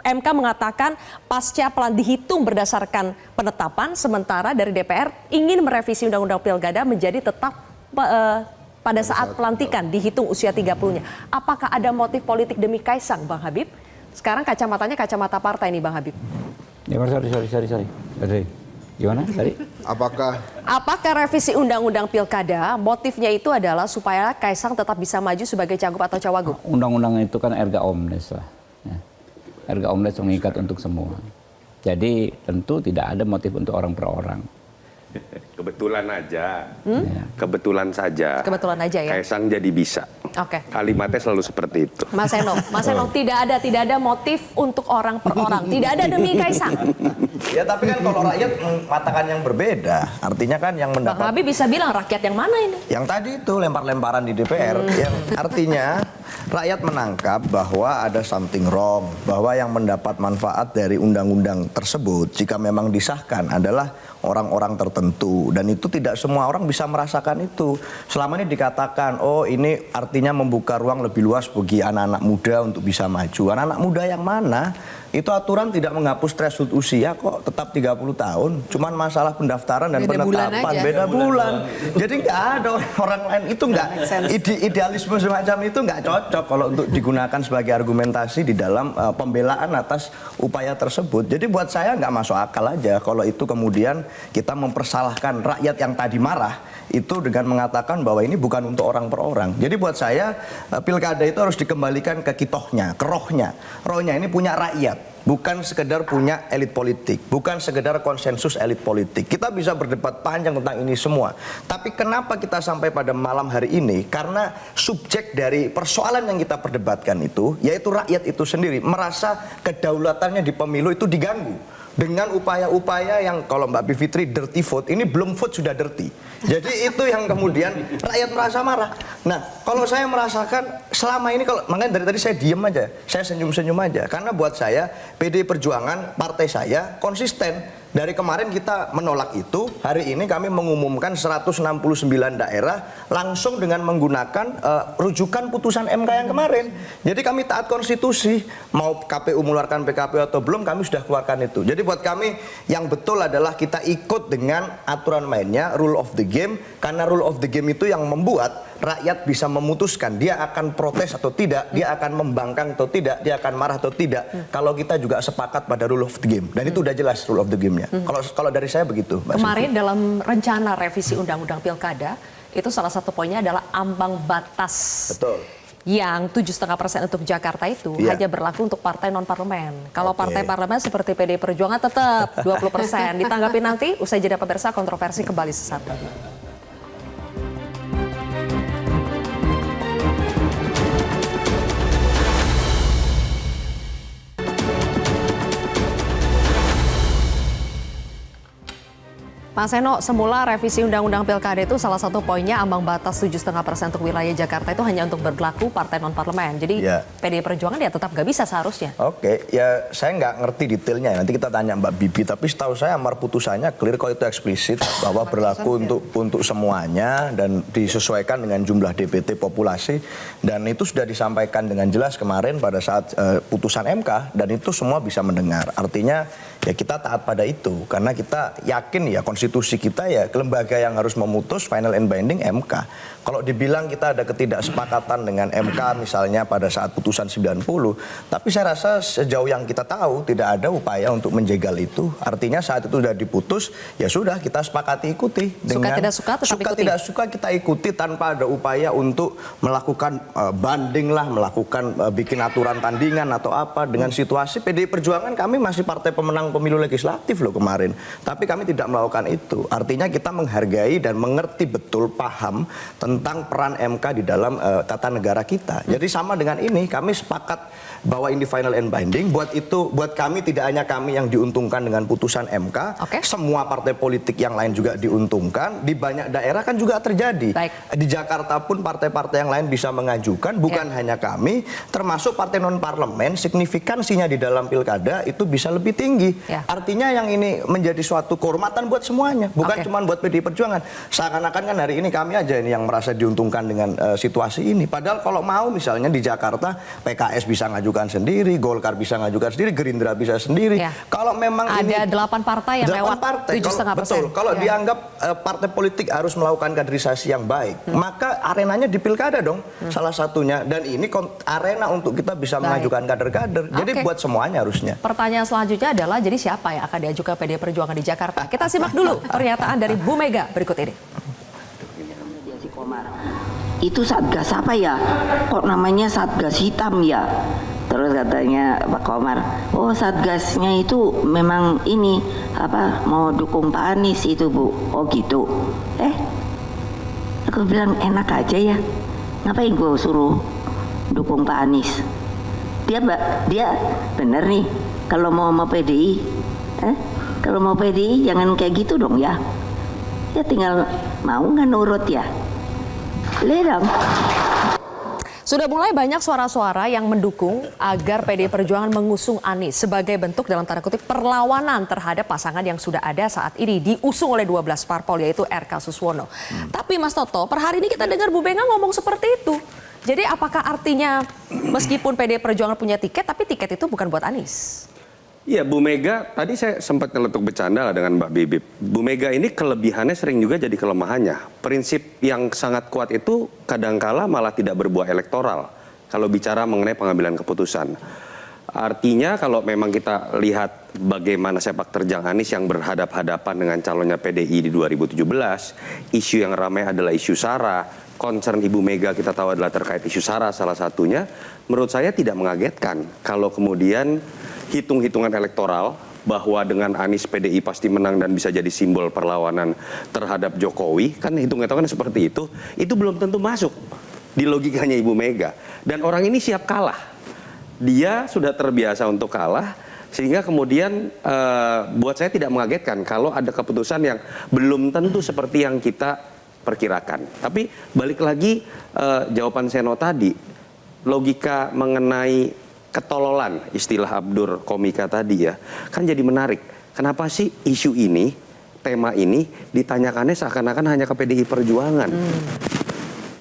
MK mengatakan pasca dihitung berdasarkan penetapan, sementara dari DPR ingin merevisi undang-undang pilkada menjadi tetap pada saat pelantikan dihitung usia 30-nya. Apakah ada motif politik demi Kaisang, Bang Habib? Sekarang kacamatanya kacamata partai nih, Bang Habib. Ya, sorry. Gimana tadi? Apakah revisi undang-undang pilkada motifnya itu adalah supaya Kaisang tetap bisa maju sebagai cagup atau cawagup? Undang-undang itu kan erga omnes lah. Ya. Erga omnes mengikat untuk semua. Jadi tentu tidak ada motif untuk orang per orang. Kebetulan aja. Kebetulan saja. Kebetulan aja ya. Kaisang jadi bisa. Oke. Kalimatnya selalu seperti itu. Mas Eno, tidak ada motif untuk orang per orang, tidak ada demi Kaisang. Ya tapi kan kalau rakyat mengatakan yang berbeda, artinya kan yang Bang mendapat Habib bisa bilang rakyat yang mana ini? yang tadi itu lempar-lemparan di DPR, yang artinya rakyat menangkap bahwa ada something wrong, bahwa yang mendapat manfaat dari undang-undang tersebut jika memang disahkan adalah orang-orang tertentu, dan itu tidak semua orang bisa merasakan itu. Selama ini dikatakan, oh ini artinya membuka ruang lebih luas bagi anak-anak muda untuk bisa maju. Anak-anak muda yang mana? Itu aturan tidak menghapus threshold usia kok, tetap 30 tahun. Cuman masalah pendaftaran dan Beda bulan penetapan, aja. beda bulan. Jadi nggak ada orang lain, itu nggak, idealisme semacam itu nggak cocok kalau untuk digunakan sebagai argumentasi di dalam pembelaan atas upaya tersebut. Jadi buat saya nggak masuk akal aja kalau itu kemudian kita mempersalahkan rakyat yang tadi marah itu dengan mengatakan bahwa ini bukan untuk orang per orang. Jadi buat saya saya pilkada itu harus dikembalikan ke kitohnya, ke rohnya. Rohnya ini punya rakyat. Bukan sekedar punya elit politik, bukan sekedar konsensus elit politik. Kita bisa berdebat panjang tentang ini semua. Tapi kenapa kita sampai pada malam hari ini? Karena subjek dari persoalan yang kita perdebatkan itu, yaitu rakyat itu sendiri, merasa kedaulatannya di pemilu itu diganggu. Dengan upaya-upaya yang kalau Mbak Bivitri dirty vote, ini belum vote sudah dirty. Jadi itu yang kemudian rakyat merasa marah. Nah, kalau saya merasakan selama ini, kalau makanya dari tadi saya diem aja, saya senyum-senyum aja. Karena buat saya, PDI Perjuangan, partai saya konsisten. Dari kemarin kita menolak itu, hari ini kami mengumumkan 169 daerah langsung dengan menggunakan rujukan putusan MK yang kemarin. Jadi kami taat konstitusi, mau KPU mengeluarkan PKPU atau belum, kami sudah keluarkan itu. Jadi buat kami yang betul adalah kita ikut dengan aturan mainnya, rule of the game, karena rule of the game itu yang membuat rakyat bisa memutuskan dia akan protes atau tidak, dia akan membangkang atau tidak, dia akan marah atau tidak. Kalau kita juga sepakat pada rule of the game, dan itu udah jelas rule of the game-nya. Kalau dari saya begitu, Mbak Kemarin Sylvie. dalam rencana revisi Undang-Undang Pilkada, itu salah satu poinnya adalah ambang batas. Betul. Yang 7,5% untuk Jakarta itu hanya berlaku untuk partai non-parlemen. Kalau partai parlemen seperti PDI Perjuangan tetap 20%. Ditanggapi nanti, usai jeda pemirsa, kontroversi kembali sesaat lagi. Mas Seno, semula revisi Undang-Undang Pilkada itu salah satu poinnya ambang batas 7,5% untuk wilayah Jakarta itu hanya untuk berlaku partai non-parlemen. Jadi PDI Perjuangan ya tetap nggak bisa seharusnya. Oke, ya saya nggak ngerti detailnya. Nanti kita tanya Mbak Bibi. Tapi setahu saya amar putusannya clear kok, itu eksplisit bahwa berlaku untuk semuanya dan disesuaikan dengan jumlah DPT populasi. Dan itu sudah disampaikan dengan jelas kemarin pada saat putusan MK, dan itu semua bisa mendengar. Artinya ya kita taat pada itu karena kita yakin ya konstitusi kita ya lembaga yang harus memutus final and binding MK. Kalau dibilang kita ada ketidaksepakatan dengan MK misalnya pada saat putusan 90, tapi saya rasa sejauh yang kita tahu tidak ada upaya untuk menjegal itu. Artinya saat itu sudah diputus, ya sudah kita sepakati ikuti. Suka tidak suka tetap ikuti. Tidak suka kita ikuti tanpa ada upaya untuk melakukan banding lah, melakukan bikin aturan tandingan atau apa. Dengan situasi PDI Perjuangan kami masih partai pemenang pemilu legislatif loh kemarin. Tapi kami tidak melakukan itu. Artinya kita menghargai dan mengerti betul, paham tentang peran MK di dalam tata negara kita. Jadi sama dengan ini, kami sepakat bahwa ini final and binding. Buat kami tidak hanya kami yang diuntungkan dengan putusan MK, semua partai politik yang lain juga diuntungkan. Di banyak daerah kan juga terjadi. Di Jakarta pun partai-partai yang lain bisa mengajukan, bukan hanya kami, termasuk partai non-parlemen, signifikansinya di dalam pilkada itu bisa lebih tinggi. Artinya yang ini menjadi suatu kehormatan buat semuanya, bukan cuma buat PDI Perjuangan. Seakan-akan kan hari ini kami aja ini yang merasa diuntungkan dengan situasi ini. Padahal kalau mau misalnya di Jakarta PKS bisa ngajukan sendiri, Golkar bisa ngajukan sendiri, Gerindra bisa sendiri. Kalau memang ada ini 8 partai yang lewat 7,5%. Betul. Kalau dianggap partai politik harus melakukan kaderisasi yang baik, maka arenanya di pilkada dong, salah satunya. Dan ini arena untuk kita bisa mengajukan kader-kader. Jadi buat semuanya harusnya. Pertanyaan selanjutnya adalah, jadi siapa yang akan diajukan PDI Perjuangan di Jakarta? Kita simak dulu pernyataan dari Bu Mega berikut ini. Itu Satgas apa ya? Kok namanya Satgas hitam ya? Terus katanya Pak Komar, oh Satgasnya itu memang ini apa mau dukung Pak Anies itu Bu. Oh gitu. Aku bilang enak aja ya. Ngapain gue suruh dukung Pak Anies? Dia bener nih kalau mau PDI. Kalau mau PDI jangan kayak gitu dong ya. Ya tinggal mau nggak nurut ya. Ledang. Sudah mulai banyak suara-suara yang mendukung agar PDI Perjuangan mengusung Anies sebagai bentuk dalam tanda kutip perlawanan terhadap pasangan yang sudah ada saat ini diusung oleh 12 parpol yaitu RK Suswono. Tapi Mas Toto, per hari ini kita dengar Bu Mega ngomong seperti itu. Jadi apakah artinya meskipun PDI Perjuangan punya tiket, tapi tiket itu bukan buat Anies? Iya, Bu Mega, tadi saya sempat nyeletuk bercanda lah dengan Mbak Bibip. Bu Mega ini kelebihannya sering juga jadi kelemahannya. Prinsip yang sangat kuat itu kadangkala malah tidak berbuah elektoral kalau bicara mengenai pengambilan keputusan. Artinya kalau memang kita lihat bagaimana sepak terjang Anies yang berhadap-hadapan dengan calonnya PDI di 2017, isu yang ramai adalah isu SARA, concern Ibu Mega kita tahu adalah terkait isu SARA salah satunya, menurut saya tidak mengagetkan kalau kemudian hitung-hitungan elektoral bahwa dengan Anies PDI pasti menang dan bisa jadi simbol perlawanan terhadap Jokowi, kan hitung-hitungan seperti itu belum tentu masuk di logikanya Ibu Mega. Dan orang ini siap kalah. Dia sudah terbiasa untuk kalah, sehingga kemudian buat saya tidak mengagetkan kalau ada keputusan yang belum tentu seperti yang kita perkirakan. Tapi balik lagi jawaban Seno tadi, logika mengenai ketololan, istilah Abdur Komika tadi ya, kan jadi menarik. Kenapa sih isu ini, tema ini ditanyakannya seakan-akan hanya ke PDI Perjuangan?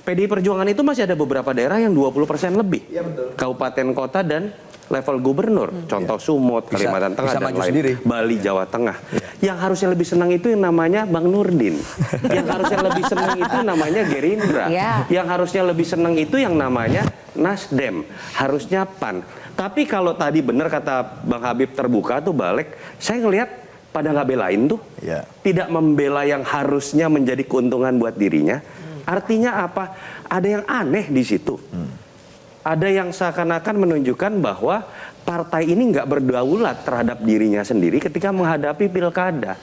PDI Perjuangan itu masih ada beberapa daerah yang 20% lebih. Ya, betul. Kabupaten, kota, dan level gubernur. Contoh Sumut, Kalimantan Tengah, dan lain. Sendiri. Bali, Jawa Tengah. Yang harusnya lebih senang itu yang namanya Bang Nurdin. Yang harusnya lebih senang itu namanya Gerindra. Yang harusnya lebih senang itu yang namanya Nasdem. Harusnya PAN. Tapi kalau tadi benar kata Bang Habib terbuka tuh balik, saya ngelihat pada nggak belain tuh. Tidak membela yang harusnya menjadi keuntungan buat dirinya. Artinya apa? Ada yang aneh di situ. Ada yang seakan-akan menunjukkan bahwa partai ini nggak berdaulat terhadap dirinya sendiri ketika menghadapi pilkada.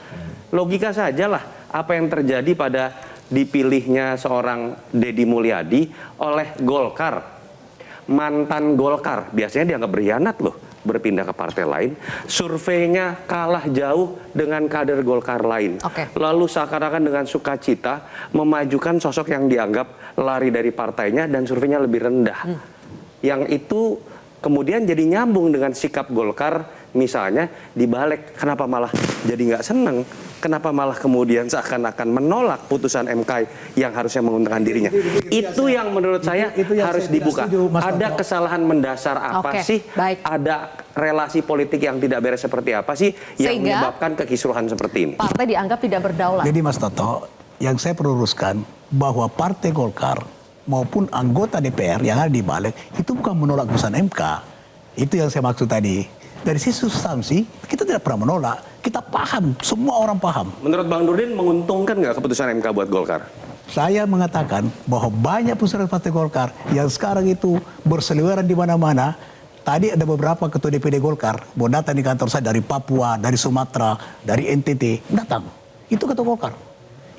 Logika sajalah apa yang terjadi pada dipilihnya seorang Deddy Mulyadi oleh Golkar. Mantan Golkar, biasanya dianggap berkhianat loh, berpindah ke partai lain. Surveinya kalah jauh dengan kader Golkar lain. Lalu seakan-akan dengan sukacita memajukan sosok yang dianggap lari dari partainya dan surveinya lebih rendah. Yang itu kemudian jadi nyambung dengan sikap Golkar, misalnya dibalik, kenapa malah jadi nggak seneng? Kenapa malah kemudian seakan-akan menolak putusan MK yang harusnya menguntungkan dirinya? Itu yang menurut saya harus dibuka. Ada kesalahan mendasar apa sih? Ada relasi politik yang tidak beres seperti apa sih yang menyebabkan kekisruhan seperti ini? Partai dianggap tidak berdaulat. Jadi Mas Toto, yang saya perlu luruskan bahwa Partai Golkar maupun anggota DPR yang ada di balik itu bukan menolak putusan MK. Itu yang saya maksud tadi. Dari sisi substansi, kita tidak pernah menolak. Kita paham, semua orang paham. Menurut Bang Nurdin, menguntungkan nggak keputusan MK buat Golkar? Saya mengatakan bahwa banyak pusat Partai Golkar yang sekarang itu berseliweran di mana-mana. Tadi ada beberapa ketua DPD Golkar, mau datang di kantor saya dari Papua, dari Sumatera, dari NTT, datang. Itu ketua Golkar.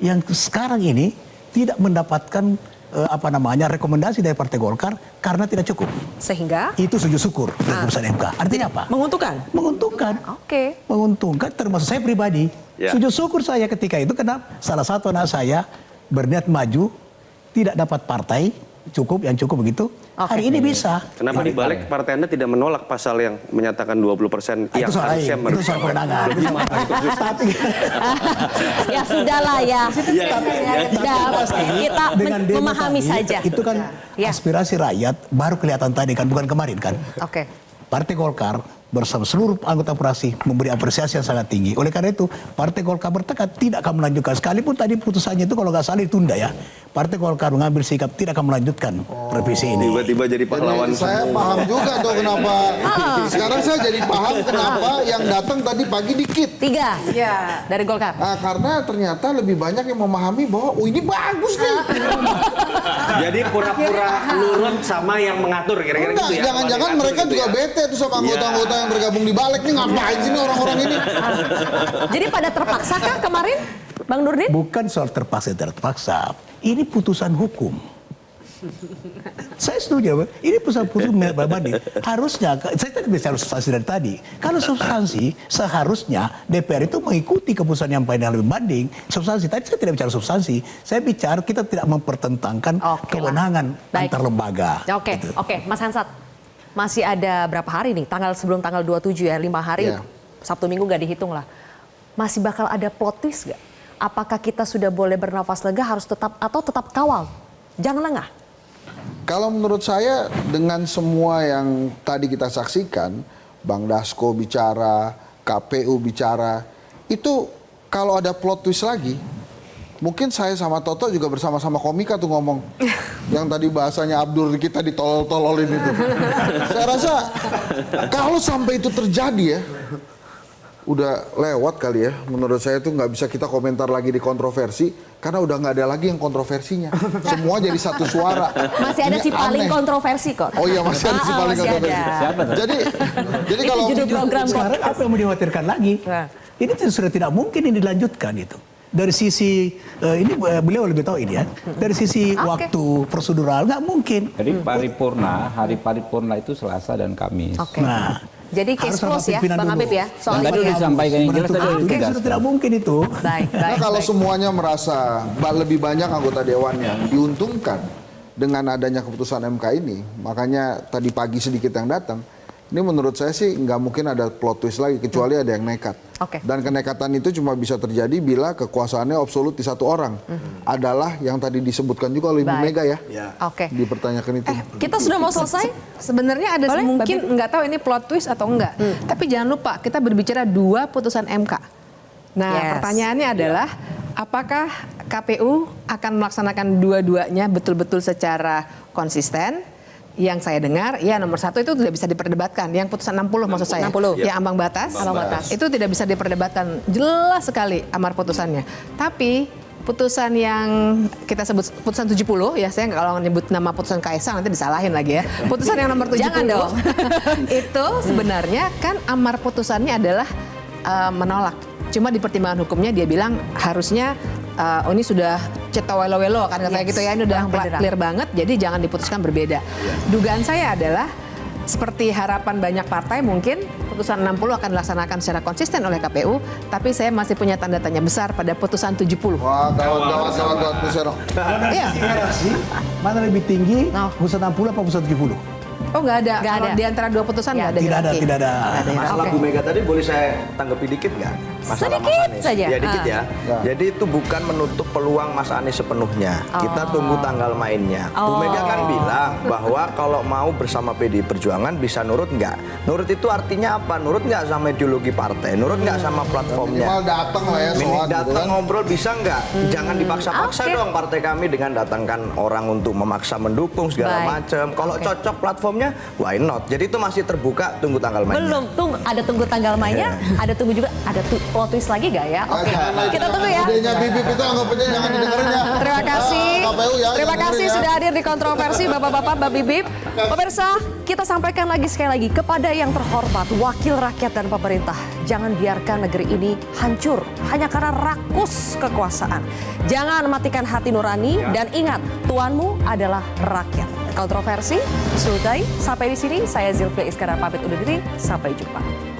Yang sekarang ini tidak mendapatkan rekomendasi dari Partai Golkar karena tidak cukup. Sehingga? Itu sujud syukur dari putusan MK. Artinya apa? Menguntungkan? Menguntungkan. Menguntungkan termasuk saya pribadi. Sujud syukur saya ketika itu karena salah satu anak saya berniat maju, tidak dapat partai yang cukup begitu. Hari ini bisa. Kenapa dibalik partai Anda tidak menolak pasal yang menyatakan 20% yang harusnya itu soal kewenangan. Ya sudahlah ya. Kita memahami saja. Itu kan aspirasi rakyat baru kelihatan tadi kan, bukan kemarin kan. Partai Golkar bersama seluruh anggota fraksi memberi apresiasi yang sangat tinggi. Oleh karena itu, Partai Golkar bertekad tidak akan melanjutkan. Sekalipun tadi putusannya itu kalau nggak salah ditunda ya. Partai Golkar mengambil sikap tidak akan melanjutkan revisi ini. Tiba-tiba jadi pahlawan. Saya paham juga tuh kenapa. Sekarang saya jadi paham kenapa yang datang tadi pagi dikit. 3 dari Golkar. Karena ternyata lebih banyak yang memahami bahwa ini bagus nih. Jadi pura-pura nurut sama yang mengatur kira-kira gitu ya. Jangan-jangan mereka juga bete tuh sama anggota-anggota yang bergabung di balik nih, ngapain sih nih orang-orang ini? Jadi pada terpaksakah kemarin, Bang Nurdin? Bukan soal terpaksa tidak terpaksa. Ini putusan hukum. Saya setuju, ini putusan banding. Harusnya, saya tadi bicara substansi dari tadi. Kalau substansi, seharusnya DPR itu mengikuti keputusan yang lebih banding. Substansi, tadi saya tidak bicara substansi. Saya bicara kita tidak mempertentangkan kewenangan antar lembaga. Oke, Mas Hansat. Masih ada berapa hari nih? Sebelum tanggal 27 ya, 5 hari. Sabtu Minggu nggak dihitung lah. Masih bakal ada plot twist nggak? Apakah kita sudah boleh bernafas lega harus tetap kawal? Jangan lengah. Kalau menurut saya dengan semua yang tadi kita saksikan, Bang Dasko bicara, KPU bicara, itu kalau ada plot twist lagi, Mungkin saya sama Toto juga bersama-sama komika tuh ngomong. Yang tadi bahasanya Abdur kita ditolol-tololin itu. Saya rasa kalau sampai itu terjadi ya, udah lewat kali ya. Menurut saya tuh nggak bisa kita komentar lagi di kontroversi. Karena udah nggak ada lagi yang kontroversinya. Semua jadi satu suara. Masih ada Ini si paling aneh. kontroversi kok. Oh iya masih ada si paling masih kontroversi. ada. Siapa tuh? Jadi Itu kalau judul program Sekarang apa yang mau dikhawatirkan lagi? Ini sudah tidak mungkin ini dilanjutkan itu. Dari sisi ini beliau lebih tahu ini ya. Dari sisi waktu prosedural nggak mungkin. Jadi hari paripurna itu Selasa dan Kamis. Oke. Nah, Jadi case close ya, Bang Habib ya. Yang tadi udah disampaikan yang jelas tadi Oke, sudah tidak mungkin itu. Baik, Nah, kalau semuanya merasa lebih banyak anggota dewan yang diuntungkan dengan adanya keputusan MK ini, makanya tadi pagi sedikit yang datang, ini menurut saya sih nggak mungkin ada plot twist lagi kecuali ada yang nekat. Oke. Dan kenekatan itu cuma bisa terjadi bila kekuasaannya absolut di satu orang. Adalah yang tadi disebutkan juga oleh Ibu Baik. Mega ya. Oke. Dipertanyakan itu. Kita sudah mau selesai? Sebenarnya ada Boleh, mungkin Mbak nggak tahu ini plot twist atau enggak. Tapi jangan lupa kita berbicara 2 putusan MK. Nah, Yes. pertanyaannya adalah apakah KPU akan melaksanakan dua-duanya betul-betul secara konsisten? Yang saya dengar, ya nomor 1 itu tidak bisa diperdebatkan. Yang putusan 60 maksud saya. 60. Yang ambang batas. Ambang batas. Itu tidak bisa diperdebatkan. Jelas sekali amar putusannya. Tapi putusan yang kita sebut putusan 70 ya, saya kalau nyebut nama putusan Kaisang nanti disalahin lagi ya. Putusan yang nomor 70 Jangan dong. itu sebenarnya kan amar putusannya adalah menolak. Cuma di pertimbangan hukumnya dia bilang harusnya ini sudah cetawelo-welo kan katanya gitu ya, ini udah clear banget, jadi jangan diputuskan berbeda. Dugaan saya adalah seperti harapan banyak partai mungkin putusan 60 akan dilaksanakan secara konsisten oleh KPU, tapi saya masih punya tanda tanya besar pada putusan 70. Wah, gawat Pusero. Iya. Mana lebih tinggi? Putusan 60 apa putusan 70? Oh nggak ada. Nggak Kalau ada. di antara 2 putusan nggak ada. Tidak ada, hierarki. tidak ada. Masalah Bu Mega tadi boleh saya tanggapi dikit nggak? Masalah Mas Sedikit Anies. saja. Ya dikit ya. Ya. Jadi itu bukan menutup peluang Mas Anies sepenuhnya. Kita tunggu tanggal mainnya. Bu Mega kan bilang bahwa kalau mau bersama PDI Perjuangan bisa nurut nggak? Nurut itu artinya apa? Nurut nggak sama ideologi partai? Nurut nggak sama platformnya? Minimal datang lah ya soal gitu Datang kan. ngobrol bisa nggak? Jangan dipaksa-paksa dong partai kami dengan datangkan orang untuk memaksa mendukung segala Baik. macam. Kalau cocok platformnya, why not? Jadi itu masih terbuka, tunggu tanggal mainnya. Belum, tunggu tanggal mainnya, ada tunggu juga, ada plot twist lagi gak ya? Oke, kita tunggu ya. Idenya Bibip itu anggapnya jangan didengerin ya. Terima kasih. KPU ya, Terima jangan kasih dengerin ya. sudah hadir di kontroversi Bapak-bapak, Mbak Bibip. Pemirsa, kita sampaikan lagi sekali lagi kepada yang terhormat, wakil rakyat dan pemerintah. Jangan biarkan negeri ini hancur hanya karena rakus kekuasaan. Jangan matikan hati nurani dan ingat, tuanmu adalah rakyat. Kontroversi, selesai. Sampai di sini, saya Zilvia Iskandar pamit undur diri. Sampai jumpa.